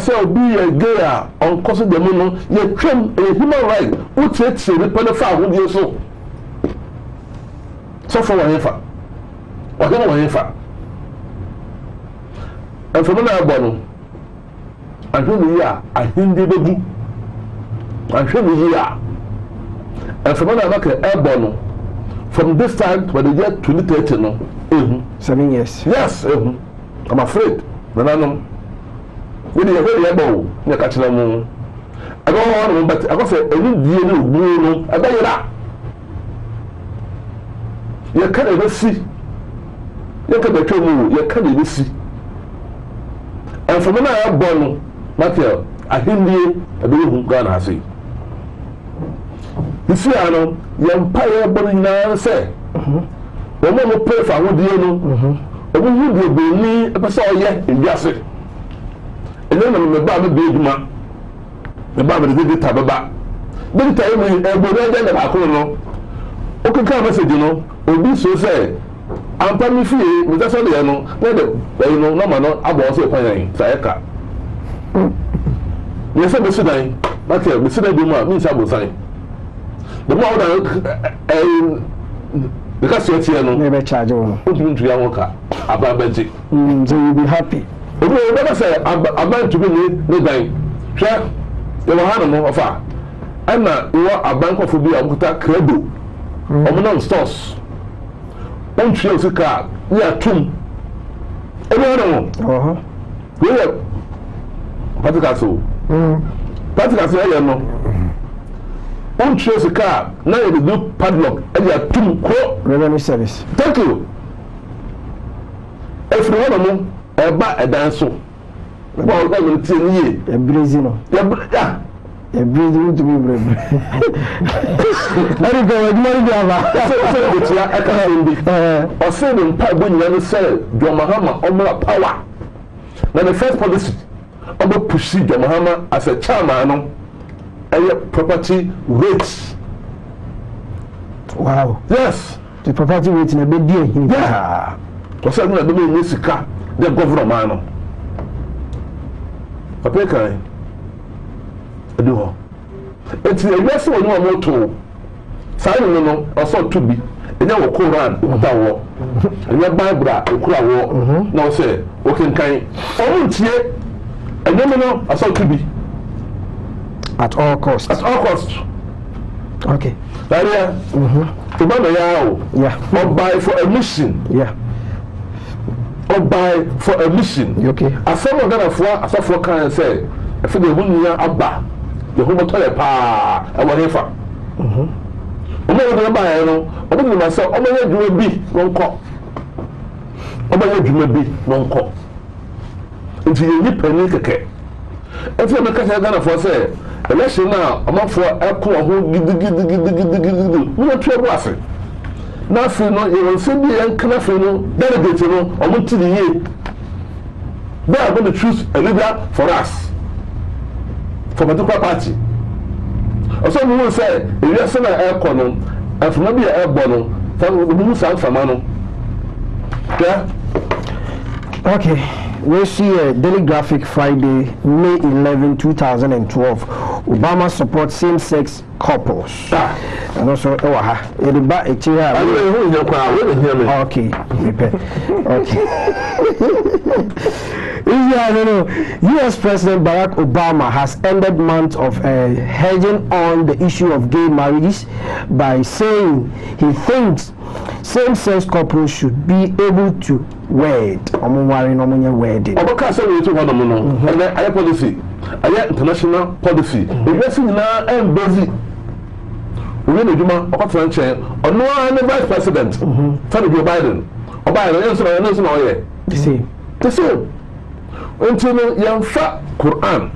say be a gay on cause the moon. You claim a human right. Who takes the pedophile who you so? So for whatever. Whatever. And from another bottle, I feel the year I hindi baby. I feel the year. And from another airborne from this time to the year 2030 no. 7 years. Yes, I'm afraid. No. When you are able, you catch them. I don't want but I go say, any deal, no, I bet you that. You can't even see. You can't you can't even see. And from when I am born, Matthew, I hindi, I believe Ghana say. You see, I know, the empire burning now say. When we pray for what you know, we will be a person yet in Yassi. And then I'm about to be a man. The Bible did it. Then tell me, and go there, then I know. Okay, come message, you know, will be so say. I'm probably free, but that's all you know. You know, no man, I was a pioneer, Sayaka. Yes, I'm sitting. But here, we sit there, means I will sign. The more that because you're here, no, never charge you. Put me into your worker. About Benji. So you'll be happy. You never say, I'm about to be made. Share your hand of far. And now you are a bank of Ubi Abuta Credo. Omunam stores. One Chelsea car. We are two. Every other one. We have Patrick. practicals yɛ no on trace car na yɛ do padlock e ya tum ko revenue service. Thank you. Efiri hɔ no ɛba ɛdan so ba o ga tie ni ye e breeze no ya e breeze to be brave ari go e mari bi aba so betia e ka ndi o say the mpa bo nyina no say John Mahama omra power na the first policy obo push John Mahama as a chairman no property rates. Wow. Yes. The property rate na be die hin. Yeah. To say na do me sika the governor man no. Papa kai. Edu ho. Eti e yesi wonu amoto. Sai no oso to bi. Enya wo Quran da wo. Enya Bible a ekura wo. Na o say o kenkan. O ntie. Enya me no oso to bi. At all costs. At all costs. Okay. Yeah. To buy yeah. Or buy for a mission. Yeah. Or buy for a mission. Okay. As someone gonna for can say, if the woman abba, the home toilet pa, I want here. I'm not buy no. I'm going myself. I'm going to be one call. I'm going to be one call. Until you need penny keke. If you make a Ghana for say. Election now, I'm up for a call who we don't trouble us. Nothing, no, you will see me and Canafino, delegate, you know, or to the year. They are going to choose a leader for us, for a particular party. Or some will say, if you are sending an air column, and from maybe an air bono, from the Musa and Famano. Yeah? Okay. We see a Daily Graphic Friday, May 11, 2012. Obama supports same-sex couples. And also, okay. U.S. President Barack Obama has ended months of hedging on the issue of gay marriages by saying he thinks same-sex couples should be able to wed. Wedding. Policy. International policy. If you now and busy. We need to do a French or no vice president. Tell Joe Biden. Or Biden, the same. The same. Until you fa Quran,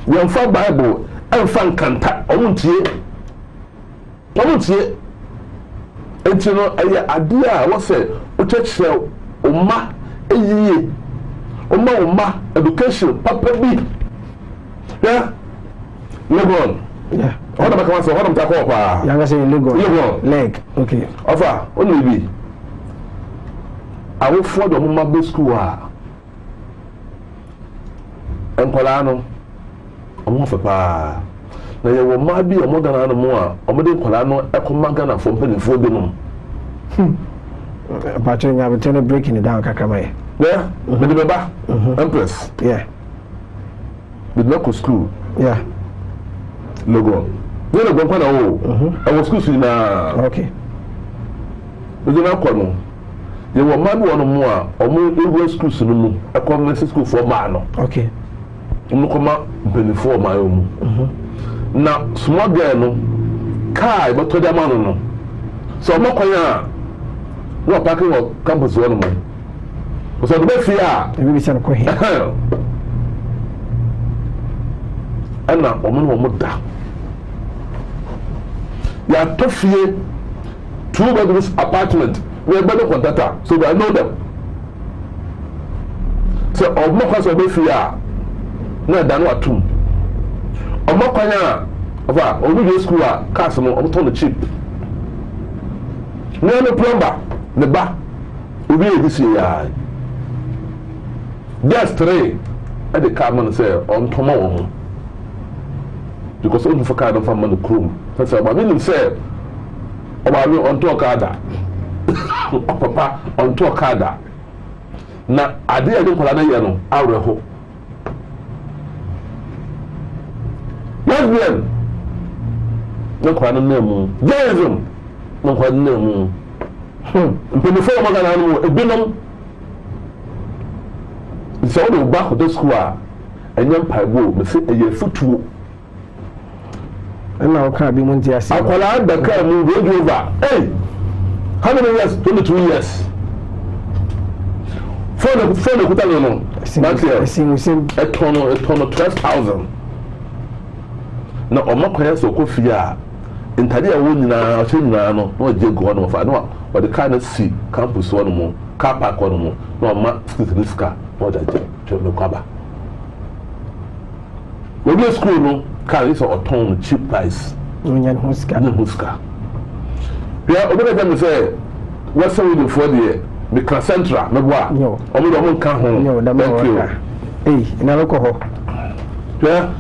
you fa Bible, and fan kanta. Omuntie. Until no idea what's it? Church Umma education papa bi. Yeah. Legon. Yeah. What am I going to say? What am I talking about? You are saying Legon. Leg. Okay. Offer. Only be. I will for the Mumma school. And Polano. I'm off a pa. Now you will maybe a modern animal. Or maybe Polano, a command from penny for them. But you have a breaking it down, Kakamay. Yeah, Medibaba, Empress. Yeah. With local school. Yeah. Logo. Then I go for I was school in okay. We do not call you were man one more or more school soon. I come school for man. Okay. You come up before my own. Now, small girl, car, but to the man. So I'm not going no parking of campus one more. So the best fear. Maybe some coin. And now, woman will move down. You are tough here. 2 bedrooms apartment. We are better contractor, so I know them. So, of more cause of fear. No, than what two. Of more coin. Of our old school, castle, I'm told the cheap. No, no plumber. The bar will be this year. Just 3 at the cabin say on tomorrow. Because only for card of a man the crew. That's what I mean. Say about me on talk other. Papa on talk other. Now, I didn't call another yellow. I will hope. Lesbian. No quite a name. Jason. No quite a name. Before Magana, a binom. It's all the back of the school. And young Paibo, the foot And now can't be Monty. Akwala the car move over. Hey, how many years? 22 years. For the Kutano, a ton of 12,000. Now, Omaka so Kofia. In Tadia Wunina, Chinano, no Jago of Anua, but the kind of sea, campus one more, car park one more, no Max Riska, or the Kaba. When you school, no, car is a ton cheap price. Huska. Yeah, over them say, what's the for the because Central, no, only the whole car home. Thank you. Hey, in alcohol. Yeah,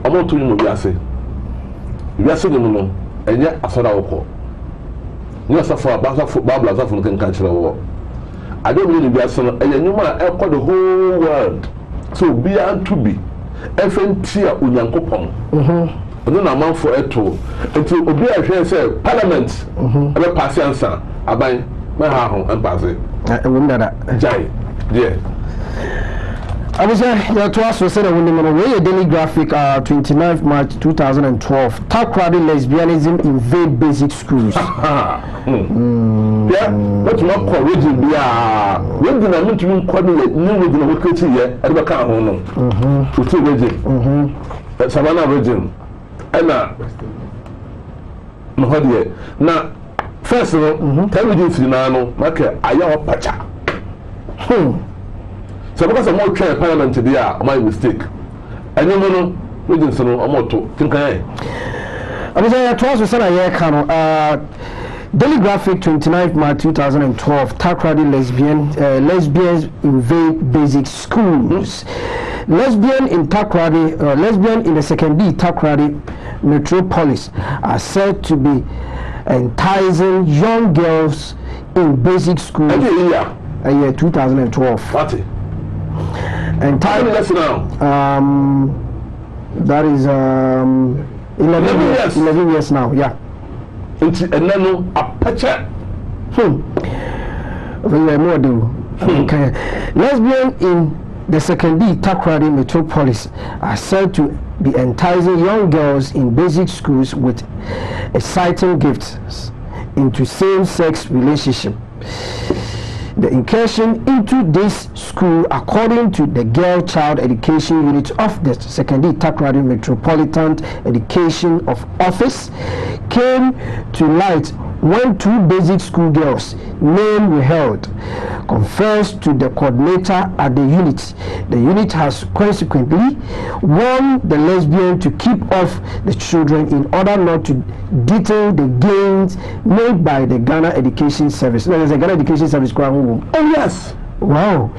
I'm not to you, Yassi. Yassi, no, and yet I saw our you are for a battle for Babla of the country war. I don't really be a son, and you might have the whole world. So be and to be. FNT Unyankopon. And then a month for it too. Until Obi I say Parliament, a pass answer. I buy my home and pass it. I wonder that. Jai, yeah. I was here to ask for said a winning on a way a daily graphic 29th March 2012. Takrady lesbianism invade basic schools. Yeah, what's my call region be when did I mean to coordinate new with the location here at the car home? To two region. Savannah region. And now, first of all, tell me this Nano, Maka, I am Pacha. So because I'm more trying Parliament today, my mistake. And you know, we didn't say no more to think I was here to also say a Daily Graphic 29th March 2012. Takrady lesbians invade basic schools. Lesbian in Takrady, lesbian in the second D Takrady metropolis are said to be enticing young girls in basic schools. Year 2012. What? And time now. That is 11 years now. Yeah. And then a patcher. More do. Okay. Lesbian in the second D Takrady metropolis are said to be enticing young girls in basic schools with exciting gifts into same-sex relationship. The incursion into this school, according to the Girl Child Education Unit of the Second D Takrady Metropolitan Education Office, came to light when two basic school girls' names were held. Confers to the coordinator at the unit. The unit has consequently warned the lesbian to keep off the children in order not to detail the gains made by the Ghana Education Service. There's a Ghana Education Service. Oh yes. Wow.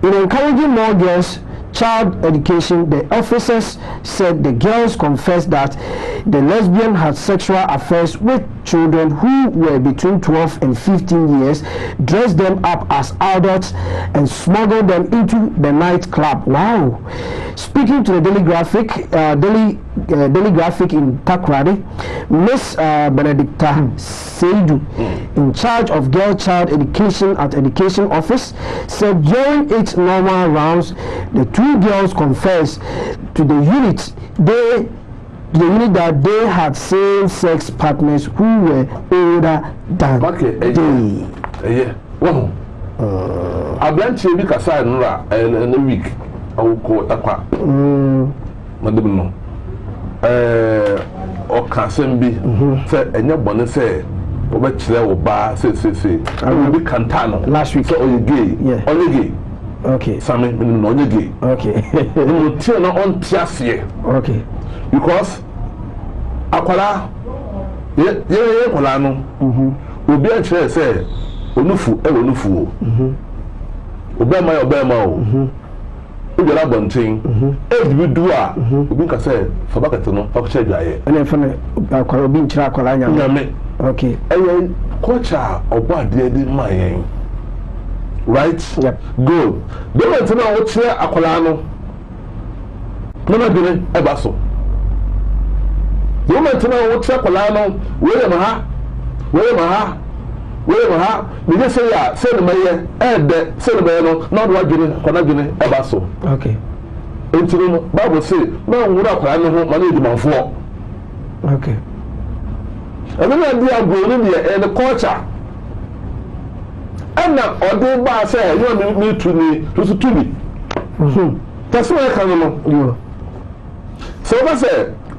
In encouraging more girls' child education, the officers said the girls confessed that the lesbian had sexual affairs with children who were between 12 and 15 years, dressed them up as adults and smuggled them into the nightclub. Wow. Speaking to the Daily Graphic, Daily Graphic in Takrady, Miss Benedicta Seidu, in charge of girl child education at Education Office, said during its normal rounds, the two girls confessed to the unit that they had same-sex partners who were older than they. Yeah. Wow. I blanch you because I know in a week. I will go Takwa. Madam. Or Cassim be said, and your bonnet say, over Chile bar, say, I will be Cantano last week. So you gay, yeah, only gay. Okay. Sammy, no, you gay. Okay. You turn on Tiasie. Okay. Because Aquala, yeah, Colano, will be a chair, say, Onufu, Onufu, Obama, we are bunting. If we do, we can say, for Bacatono, Foxhead, and then from a Caribbean Chacolana. Okay. And culture or what they did my right? Yep. Good. They went to know what's here, Acolano. No, not doing a basso. They went to know what's here, Acolano, William Ha, we just say, send the mayor, and the cinema, not what doing, a basso. Okay. nti no Bible say na nwura akwara ne ho ma na edimanfo okay ɛno na di agro ne deɛ ɛne culture ɛna ɔde ba sɛ ɛyɛ me tu ni to tu bi tɛsɛ ɛka no yo so ba sɛ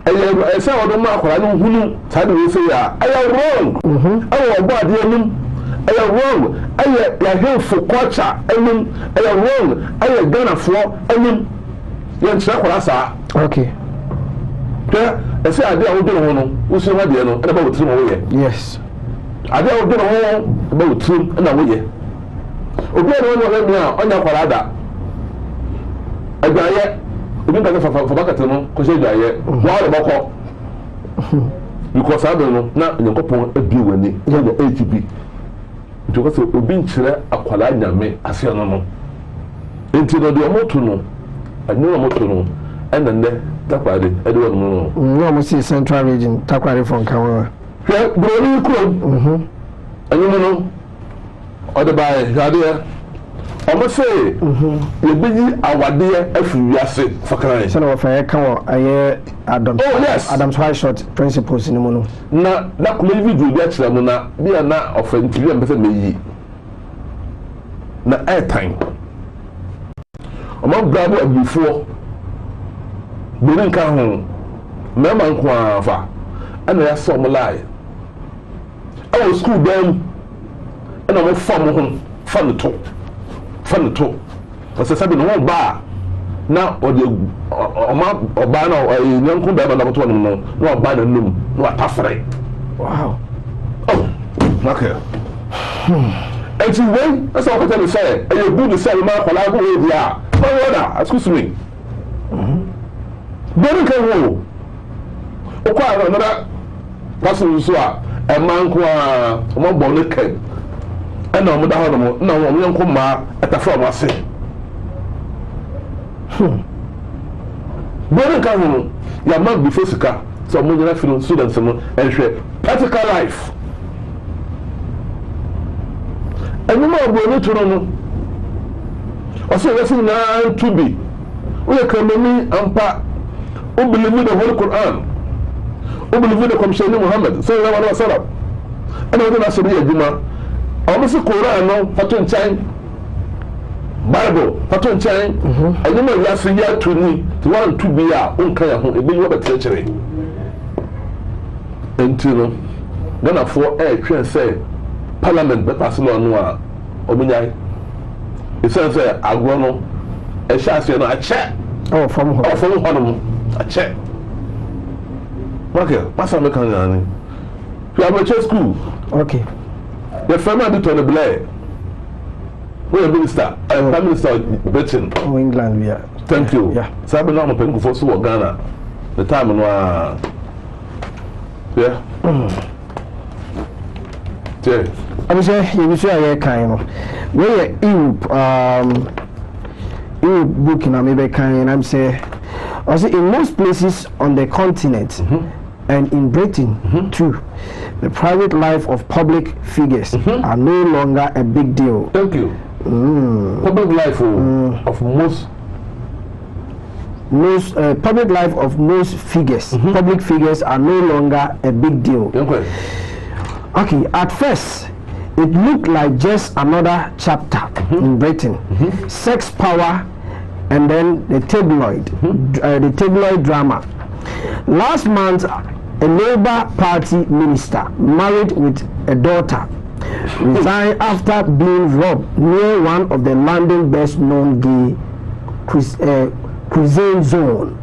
ɛyɛ ɛsɛ ɔde ma akwara ne hunu saa de wose ya ɛyɛ wrong ɛwɔ ɔbɔ adeɛ nim ɛyɛ wrong ɛyɛ yɛhemfo culture ɛnim ɛyɛ wrong ɛyɛ Ghanafoɔ ɛnim yɛnkyerɛ akwara saa okay hwɛ ɛsɛ adeɛ a wodwene ho no wosi ho adeɛ no ɛna ba wo tirim a woyɛ yes adeɛ a wodwene ho ba wo tirim ɛna woyɛ obi a ne wɔn a ɔnya akwara da adwaeɛ obi nka sɛ fa bakɛte no kɔhyɛ adwaeɛ wɔn a bɔkɔ because abɛ no na Nyankopɔn abie w'ani yɛyɛ AGB nti wɔkɔ sɛ obi nkyerɛ akwara nyame aseɛ no nti no deɛ ɔmoto no ɛne ɔmoto no ɛna nnɛ takwade ɛde wɔn mu no mo see central region takwade from Kawa hwɛ buroni kurom ɛnyɛ no ɔde baeɛ hwadeɛ ɔmo sɛ yɛbɛyi awadeɛ afiri wiase fakran sɛ na wɔfa yɛka wɔ ayɛ Adams High Short principles ni mu no na kuma video bi akyerɛ mu na bia na ɔfa ntiri a mpɛ sɛ meyi na airtime ɔmo grab abufoɔ bori nka ho mmarima nko afa ɛna yɛasɛ ɔmo lie ɛwɔ school dan ɛna ɔmo fa mo ho fa ne to ɔsɛ sɛbi ne ho ba na ɔde ɔbaa na nyanko bɛrima na ɔto ɔnom no na ɔbaa na num na watafere wow okay ɛnti wei ɛsɛ ɔkɔtɛ ne sɛ ɛyɛ gu ne sɛ ɛma akɔla ko wei bi a ɔwɔda excuse me bɛri ka wo ɔkɔ a another person so a ɛma nko a ɔmo bɔ ne kɛn ɛna ɔmo da hɔ nom na ɔmo yɛnko mmaa ɛtafra ɔmo ase bɛri ka ho yɛama bifo sika sɛ ɔmo nyina firi students no ɛhwɛ practical life ɛnum a ɔbɔ ne turo no ɔsɛ yɛsɛ nyinaa ntu bi woyɛ kramani ampa who believe in the Holy Quran, who believe in the Commission Muhammad sallallahu alaihi wasallam, and who na sori adwuma almost Quran no fato nkyɛn Bible fato nkyɛn adwuma wiase yɛ ato ni to one to bi a onka ya ho ebi wɔ bɛkyerɛkyerɛ enti no Ghanafoɔ ɛtwɛn sɛ parliament bɛpa se no ano a ɔmunyae ɛsiane sɛ agorɔ no ɛhyɛ aseɛ no akyɛ fam hɔ no mu akyɛ okay masa meka nyane fi amateur school okay the firma de Tony Blair who is minister prime minister of Britain England yeah thank you yeah sabe na mo pengu fo so wɔ Ghana the time no yeah I'm saying you say I kind of where you book in maybe kind I'm say also in most places on the continent and in Britain too, the private life of public figures are no longer a big deal. Thank you. Public life of most public life of most figures, public figures are no longer a big deal. Okay, at first it looked like just another chapter in Britain, sex, power, and then the tabloid drama. Last month, a Labour Party minister married with a daughter resigned after being robbed near one of the London best-known gay cuisine zone.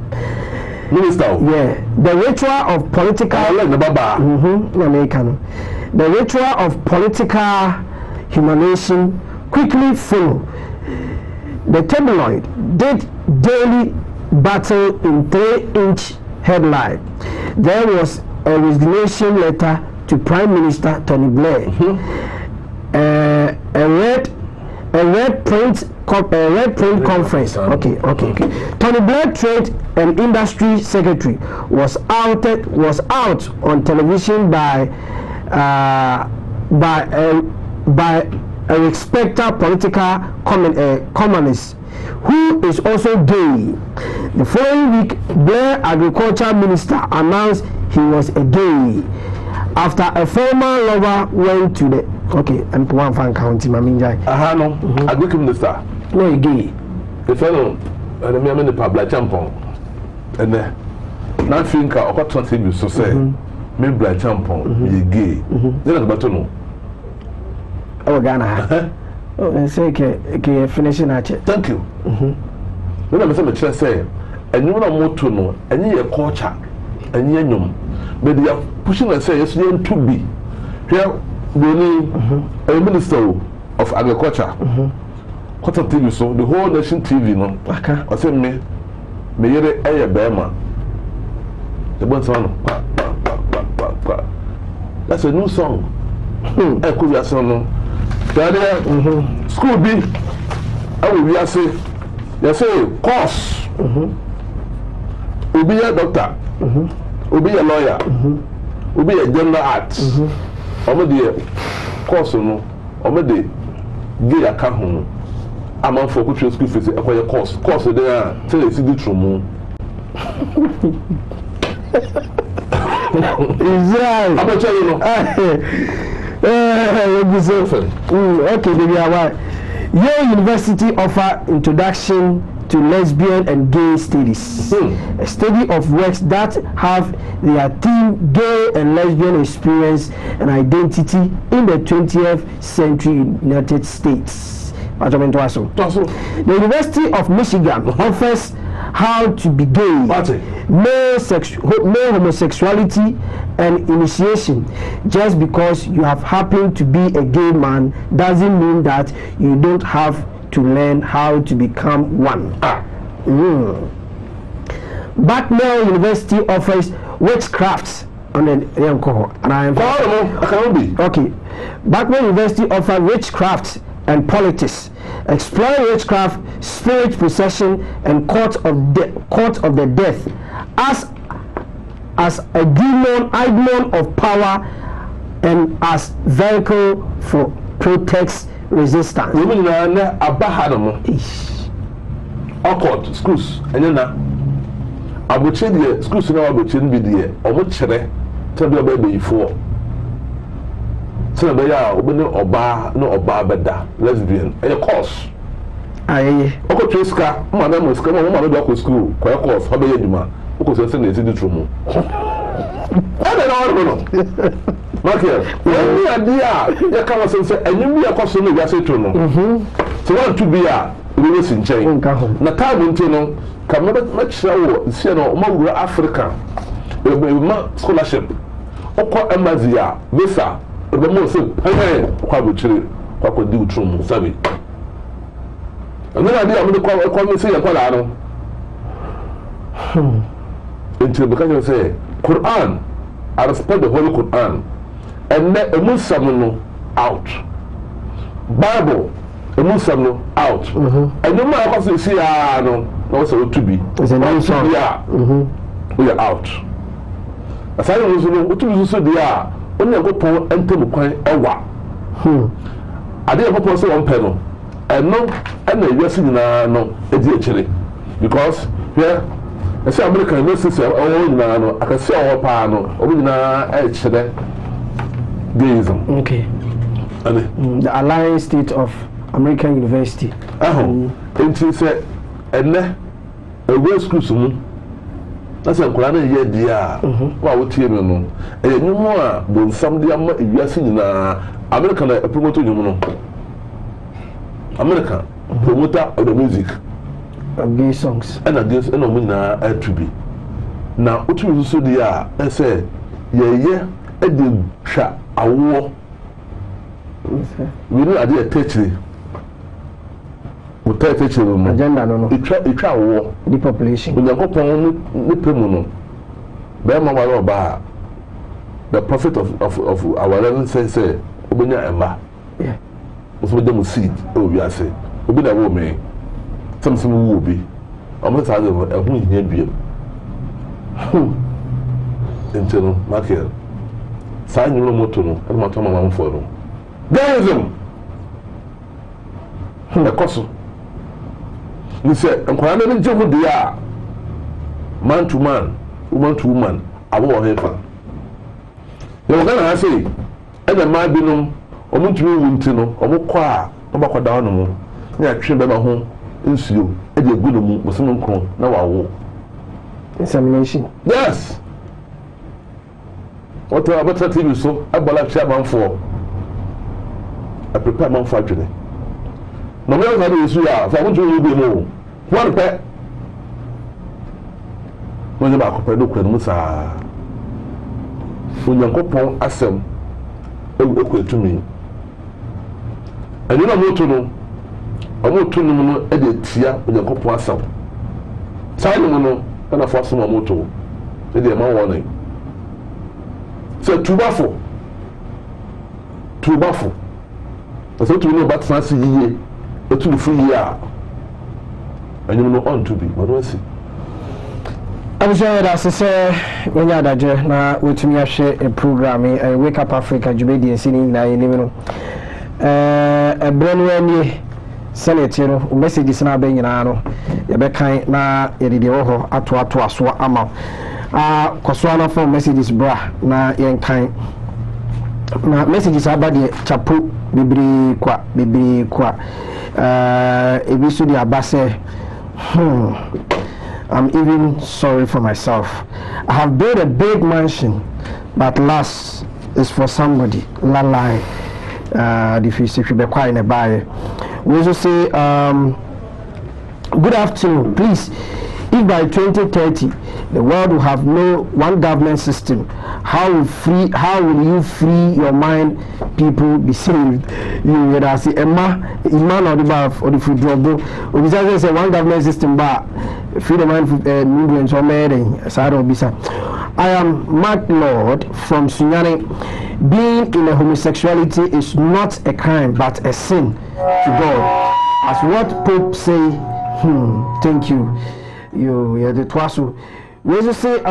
Minister, yeah, the ritual of political the ritual of political humiliation quickly followed. The tabloid did daily battle in 3-inch headline. There was a resignation letter to Prime Minister Tony Blair, a red print conference. Okay. Tony Blair, Trade and Industry Secretary, was out on television by a respected political columnist who is also gay. The following week, Blair Agriculture Minister announced he was a gay after a former lover went to the and one fan county Maminjai. Agriculture Minister. No, gay. The fellow and the man in the public champon. And then not think I got something so say me black champon, you gay. Then about to know. Oh, Ghana. Oh, and say, finishing at it. Thank you. When I'm saying, and you know more to know, and you a culture, and you know, but they are pushing and say, yes, you to be. Here, we a minister of agriculture. What a TV so, the whole nation TV, no? I said, me, you're a Bama. The one that's a new song. I could have song. School B, I will say, you say, course. Will be a doctor, will be a lawyer, will be a general arts. Omedi course no, omedi gay account. I'm on for cultural school fees. Acquire course there. Tell you see the true. Israel. I'm tell you no. Okay, baby, Yale University offer introduction to lesbian and gay studies. A study of works that have their theme gay and lesbian experience and identity in the 20th century United States. The University of Michigan offers how to be gay, male homosexuality and initiation. Just because you have happened to be a gay man doesn't mean that you don't have to learn how to become one. Bucknell University offers witchcraft on the and I am okay. Bucknell University offers witchcraft and politics, explore witchcraft, spirit possession, and court of the death as a demon of power and as vehicle for protest resistance. Women are abahadamo. Occult schools, and then abuche schools now abuche bi de omo chere tell be baby for. So be ya obene oba no oba beda lesbian a course. Aye. Oko treska mama mo ska mama no go school kwa course ho be yeduma. Oko se na esi di trumu. Ade na no. Markel, when you are there, you come and say, and you are causing me to say, so want to be a release in chain. Natal, come much so, see, no, Africa, scholarship, Oko Amazia, Visa, the most Quabuchiri, what would do true, Sabi. And then I did, I'm going to call me say, until because you say, Quran, I respect the Holy Quran. And let a Muslim out. Bible, a Muslim out. And no matter what you see, no, also to be. It's a new song. We are out. As I was what to be so dear, only a good point and table coin ewa. I didn't propose one panel. And no, and the US no, actually. Because here, I say American no sister, oh, I can see our panel, actually. Deism. Okay. The Alliance State of American University. And she said, and a real school. That's a Kurana year, dear. What would you know? And you more than somebody you are seeing American promoter, you know. American promoter of the music. Of gay songs. And against any woman to be. Now, what you so dear, I say, yeah, and the shot. Awo we know ade teaching we teaching no agenda no itwa awo the population Onyankopon ne pemu no be ma ware oba the prophet of our land say obenya emba yeah so dem seed o wi ase obi na wo me something wo obi omo sa de ehun hia biem enteno makel sign you moto no e mo to mama mfo no deism the cost ni sɛ nkwadaa no gye ho deɛ a man to man woman to woman abo wɔ hefa yɛwɔ Ghana ha sei ɛna mmaa binom ɔmo ntumi wu nti no ɔmo kɔ a ɔbɛkɔda hɔ no mu ne atwe bɛma ho nsuo ɛde egu no mu bosom nkron na wawo insemination. Yes. What about TV so? I bought a chairman for. I prepare man for today. No matter what is you are, if I want to be more. One pet. When you back up, I look at Musa. When you go on Assam, it will occur to me. And you know to know. I want to know edit here when you go on Assam. Sign and a force my motor. Say the amount warning. So tubafo. That's what we know about fancy year. But to the free year. And you know on to be. What do I see? I'm sure that I say when you're there now, we to me share a program. Wake Up Africa, Jubedi and singing na you a brand new Senate, you know, messages na be nyina no ye be kan na ye de ho ato aso ama kwaso na from messages bra na yen kan na messages abade chapo bibiri kwa ebi so di abase I'm even sorry for myself. I have built a big mansion, but last is for somebody. La lie. If you be quiet in a buy. We also say, good afternoon. Please, if by 2030 the world will have no one government system, how will you free your mind? People be saved. You would say, Emma, Iman or the bath or the food drop. We say one government system, but free the mind movements or marrying. I am Mark Lord from Sunyani. Being in a homosexuality is not a crime but a sin to God. As what Pope say, thank you. You're the twasu. We also say,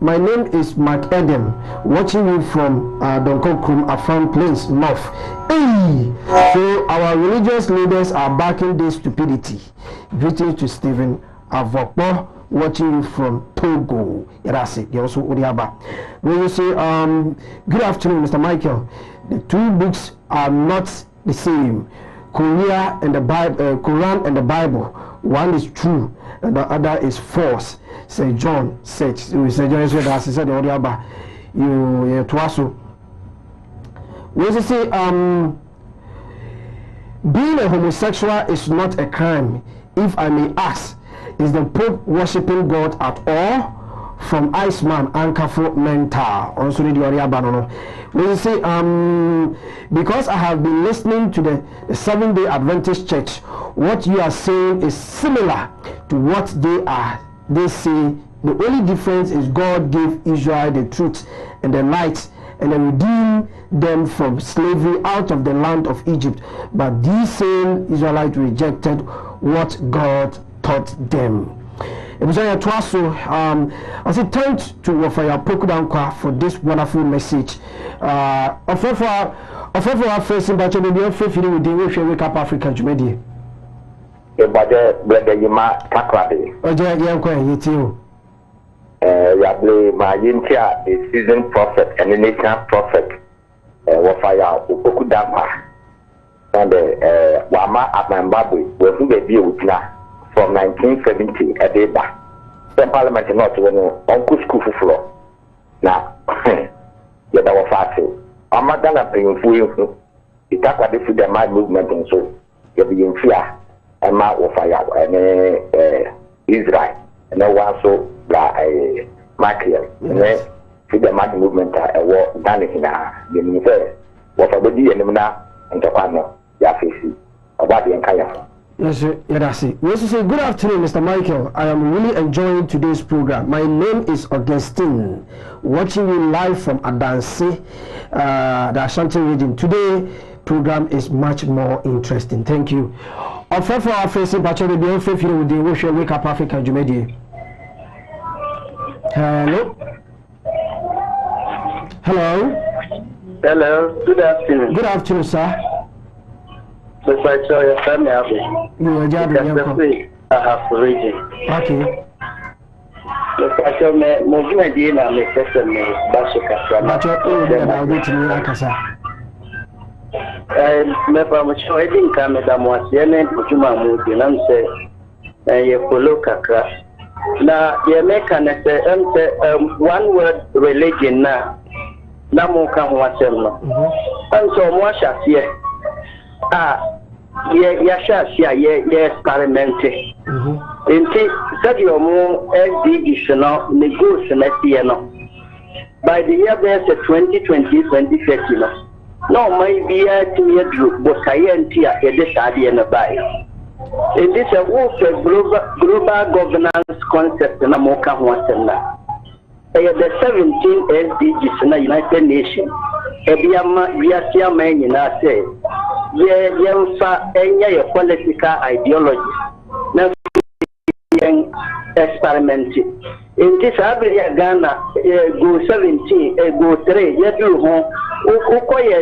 my name is Mark Edem, watching you from Donkokrum, Afan Plains, North. Hey! So our religious leaders are backing this stupidity. Greetings to Stephen Avokpo, watching you from Togo. Yarasi, also Odiaba. We will say, good afternoon, Mr. Michael. The two books are not the same. Quran and the Bible. One is true and the other is false. St. John said, St. John said, as he said, Odiaba, you twaso. We will say, being a homosexual is not a crime. If I may ask, is the Pope worshipping God at all? From Iceman Ankafo Mental. Also the Oriabano. We will say, because I have been listening to the Seventh-day Adventist Church, what you are saying is similar to what they say. The only difference is God gave Israel the truth and the light and then redeemed them from slavery out of the land of Egypt. But these same Israelites rejected what God taught them. I say thanks to Wafaya Pokudankwa for this wonderful message. Of our facing but you be feeling with the Wake Up Africa Jumedi. My India, the seasoned prophet and the nation prophet, Wafaya Pokudankwa, and Wama Abambabwe, were who they deal with now. From 1970 a day back. The parliament is not on school floor. Now, yet our father, I'm not gonna bring you. It talk about the mind movement and so you'll be in fear. And my fire and Israel and no one so Michael and then the mind movement a war done in the minister. What about the enemy and the partner? Yafisi about the entire. Yes, Yadasi. We also say, good afternoon, Mr. Michael. I am really enjoying today's program. My name is Augustine, watching you live from Adansi, the Ashanti region. Today program is much more interesting. Thank you. For our facing Pacha, we be feeling with the Wake Up Africa Jumedi. Hello. Hello. Hello. Good afternoon. Good afternoon, sir. You are Ahafo region. Okay. Because me movement dey na me person me baso kasra. Bacho na wetimi akasa. Me pa mo cho edin ka me da mo asie na ntuma mu di na say ye follow kakra. Na ye make an one word religion na mo ka ho asem no. So mo ahye ye experimenting. Inti said your more SDG negotiation no. By the year there's a 2020-2030 no. No, maybe a 2 year group, but science here this idea no buy. It is a global governance concept na mo ka ho asem na. The 17 SDGs in the United Nations. Ebiama biasia man nyina say yemfa enya your political ideology na experiment in this area Ghana go 17 go 3 ye do ho ye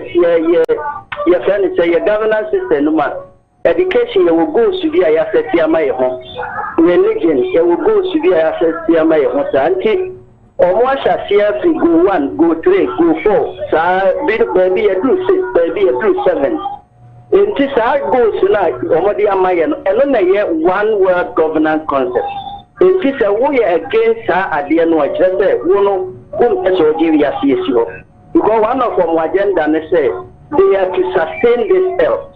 friend say your governance system ma education you will go to be a set am ho religion you will go to be a set am ho santi Omwasha CFC go 1, go 3, go 4. So baby a do 6, baby a do 7. In this goes like Omodi Amayan, and then one word governance concept. In this way against her at the end of just say, because one of them agenda they say they are to sustain this health.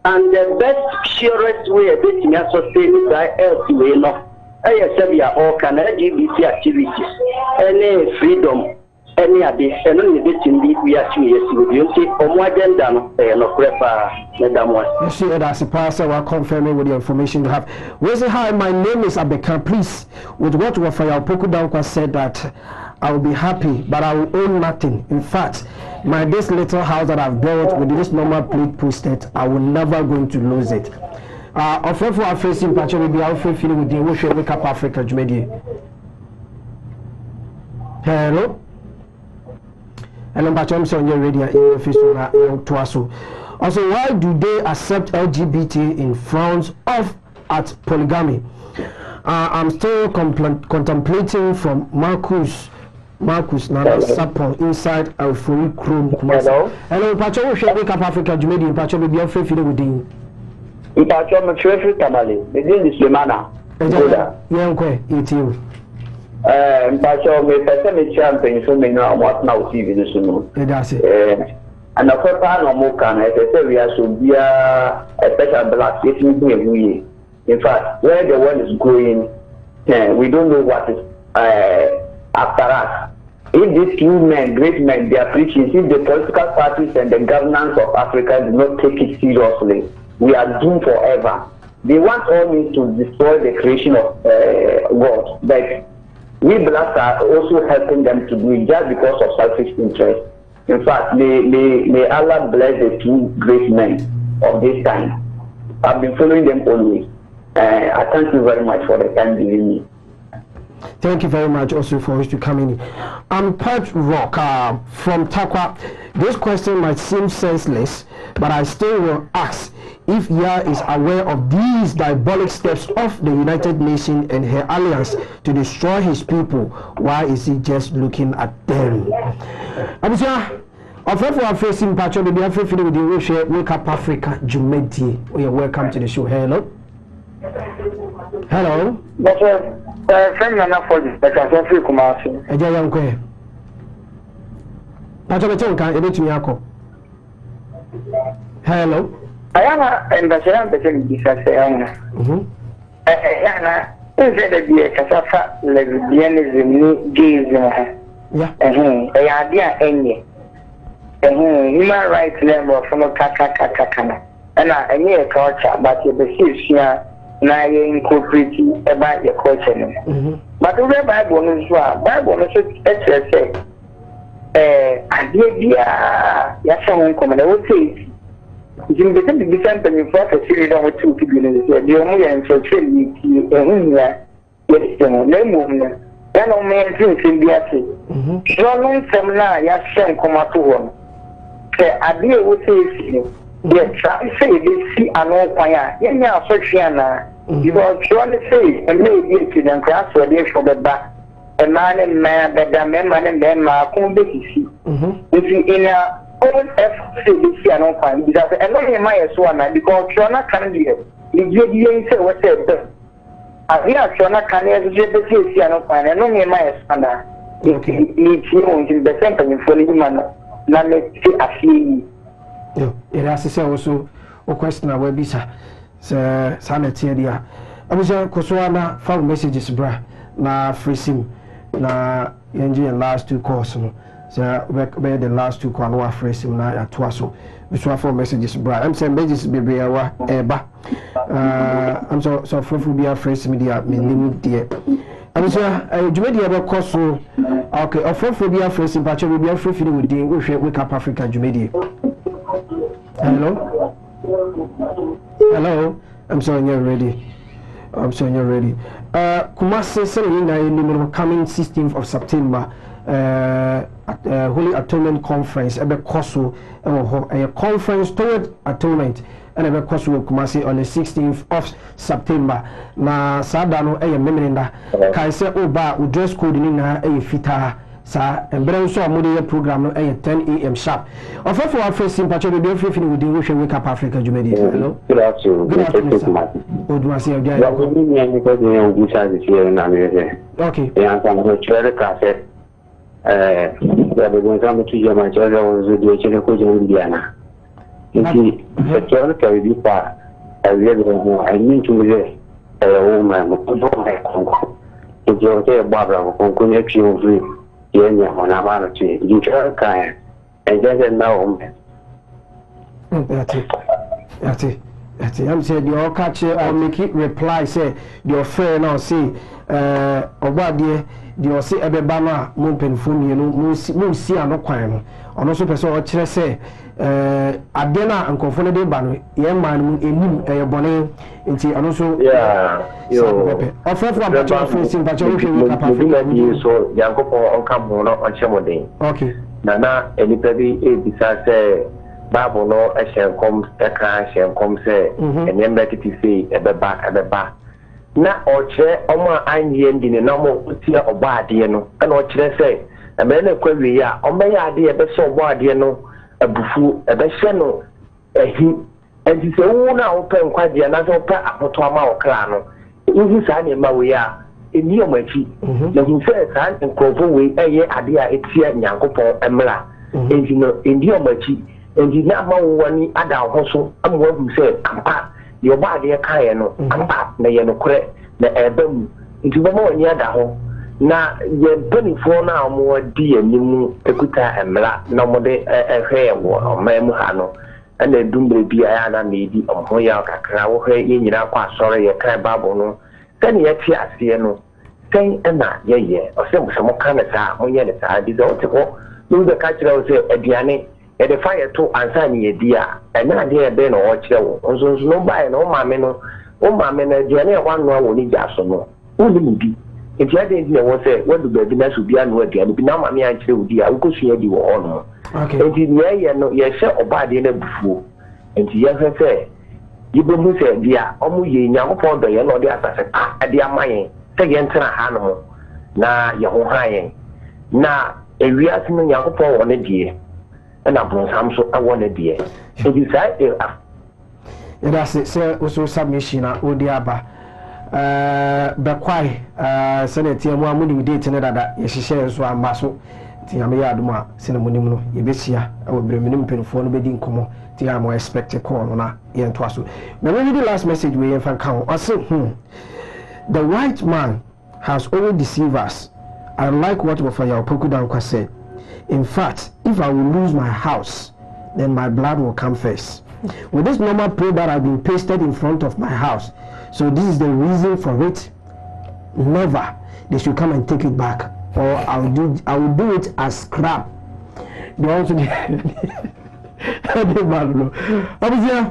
And the best surest way of it to sustain this health way no. All kind of LGBT activities, any freedom, any addition, any bit we are seeing you see, or more agenda, no prefer, Madam one. You see, as a pastor, we're confirming with the information you have. We say, hi, my name is Abeka. Please, with what Rafael Pokudankwa said that I will be happy, but I will own nothing. In fact, this little house that I've built with this normal plate posted, I will never going to lose it. Offer for our facing patch will be our feeling with the Ocean Wake Up Africa Jumedi. Hello? Hello, Patcham on your radio to us. Also, why do they accept LGBT in front of at polygamy? I'm still contemplating from Marcus Nana inside Alfori Chrome. Hello, Patcham Wake Up Africa Jumedi, Patcham will be our feeling with you. Ipacho mchwefu tamale bidin Sulemana ngoda yenkwe itiwe mpacho me pese me champion so me no amot na TV this no edase anakopa no mo kana pese we are so bia special black it me huye. In fact, where the world is going, we don't know what is after us. If these two men, great men, they are preaching, if the political parties and the governance of Africa do not take it seriously, we are doomed forever. They want all means to destroy the creation of God, but we blacks are also helping them to do it just because of selfish interest. In fact, may Allah bless the two great men of this time. I've been following them always. I thank you very much for the time giving me. Thank you very much also for us to come in. I'm Pat Rock from Takwa. This question might seem senseless, but I still will ask if Yah is aware of these diabolic steps of the United Nations and her alliance to destroy his people. Why is he just looking at them? Abusia, for our facing patch of the African with the Wake Up Africa Jumedi. We are welcome to the show. Hello. Hello. Friend Nana for the Cafe Kumasi. A young quay. Patomatonka, a bit to Yako. Hello. I am a Bajan between this as Yana is it be a Casafa lesbianism gays? Yeah, a idea any human rights level from a Kakakakana. And I near culture, but you perceive here. Now you incorporate about your culture. But the Bible is Bible is idea yes, someone come and I would say it's in the different and in fact a series of 2 people the only answer to then on me things in the assay. So long from now, yes, some come out to one. The idea would say yes, I say they see an old fire. Yeah, Sochiana. Because you want to say, and maybe it's in class where they for the back. A man and man, but the man and then my own baby. If you in a own FCC and on fine, because I know my one because you're not can be it. You say what said. I hear you're not can be FCC and on fine. I know my son. It's you in the same for the man. Not let you see. It has to say also a question I will be sir. Sanity dia. Abisa Koswana found messages bra na free sim na yenji last two calls no. So we the last two calls no free sim na ya twaso. We saw four messages bra. I'm saying messages be wa eba. I'm so for be free sim dia me nim dia. Abisa jumedi ebe koso. Okay, for be free sim pa che be free feeding with dey we wake up Africa jumedi. Hello? Hello? I'm sorry, you're ready. Kumasi Serenina coming 16th of September, Holy Atonement Conference, Ebe Koso, a conference toward atonement, and Ebe Koso Kumasi on the 16th of September. Na Sadano, a memenda, Kaise Oba, with dress code in a fita. Sir, and Brand so a program at 10 a.m. sharp. Of our first sympathy, we be free with the Wake Up Africa. Hello? Good afternoon. Good afternoon, sir. Good to see you again. Okay. And I'm going to try the cassette. We're going to see my children with the Chinoco Indiana. The children carry this part. I need to be a woman. If you're there, Barbara, will connect you with. Yeah, on a you try kind and then now. That's it. I'm saying your catch I'll make it reply say your friend now see about the say ebebana mumpen from you know see no kwan no also person or chere say adena ankofo de ba no ye man enim bone nti ano so yo offer from the facing but you should capable so yankopon on come no on chemoden okay na anybody bisa say Bible no a shenkom eka shenkom say enyemba titi say ebeba na oche omo anye ndi ne na mo tia oba ade no na oche say e me na kwawi ya omo ya ade e be so oba ade no abufu e be hye no ehi enti se wo na wo pe nkwaje na so pe apoto ama wo kra no ihu sa ne ma we ya eni o machi na hu se sa nkofo we eye ade a etia nyankopon emra enti no endi o machi enti na ma wo wani ada ho so amwo hu se ampa yo ba de kae no ampa na ye no kore na ebam nti bo mo ni ada ho na ye benifo na mo di animu ekuta emla na mo de ehwe wo mamu ha no na dumbre bia ya na medi omho ya kakra wo hwe ye nyina kwa sore ye kan babo no tani ye ti ase no ten na ye o se mo kan na sa mo ye na sa di zo te ko no de ka kira o se aduane e de fire to ansa ni ye dia e na de e be no o kire wo nso no ba e no maame no o maame na aduane e kwano wo ni ja so no o ni bi enti ade ndi e wo se wo du ba bi na so bia no aduane bi na maame an kire wo dia wo ko su di wo ono enti ye no ye hye oba de na bufuo enti ye hwe se yibo mu se dia omu ye nyankopon do ye no de asase ade amayen se ye ntena ha no na ye ho ha yen na ewiase no nyankopon wo ne die na bronsam so awo ne die enti sai that's it so also submission na odi aba bekwai senate mu amudi date ne dada ye hihye so amba so ti ame ya aduma sene munim no ye besia awo bremenim penfo no bedi nkomo ti am expect call no na ye nto aso na we the last message we fan kan o say the white man has already deceived us. I like what Wafaya Opoku Dankwa said. In fact, if I will lose my house, then my blood will come first. With this normal prayer that I've been pasted in front of my house, so this is the reason for it. Never they should come and take it back, or I will do it as scrap. They also obviously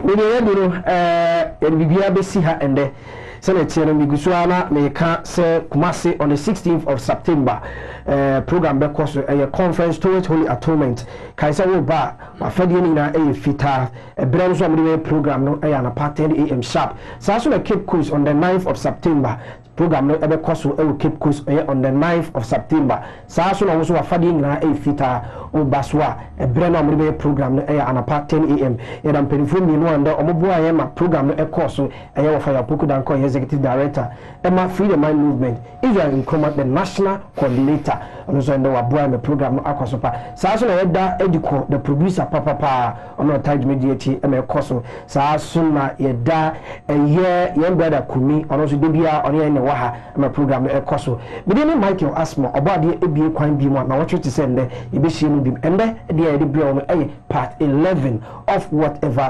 we dey and we be able to see her and Senator Migusuana Meka say Kumasi on the 16th of September. Program because a conference towards Holy Atonement. Kaisa wo ba afadie ni na fita brand so amde program no na 10 AM sharp. So na Cape Coast on the 9th of September. Program no ebe koso Cape Coast on the 9th of September. So na wo so afadie ni na fita o baswa brand no amde program no na 10 AM. Yedam penifo mi no anda omobo aye ma program no koso wo fire poku dan ko executive director Emma Freedom Mind Movement Israel in command the national coordinator ono so ndo waboa me program no akoso pa saa so na yeda ediko the producer papa ono tag media chi e koso saa so na yeda ye brother Kumi ono so debia ono ye ne waha me program no koso me ni Michael Asmo obade ebie kwan bi mu na wo twete se nde ye be hie mu bi ende de ye de bia ono part 11 of whatever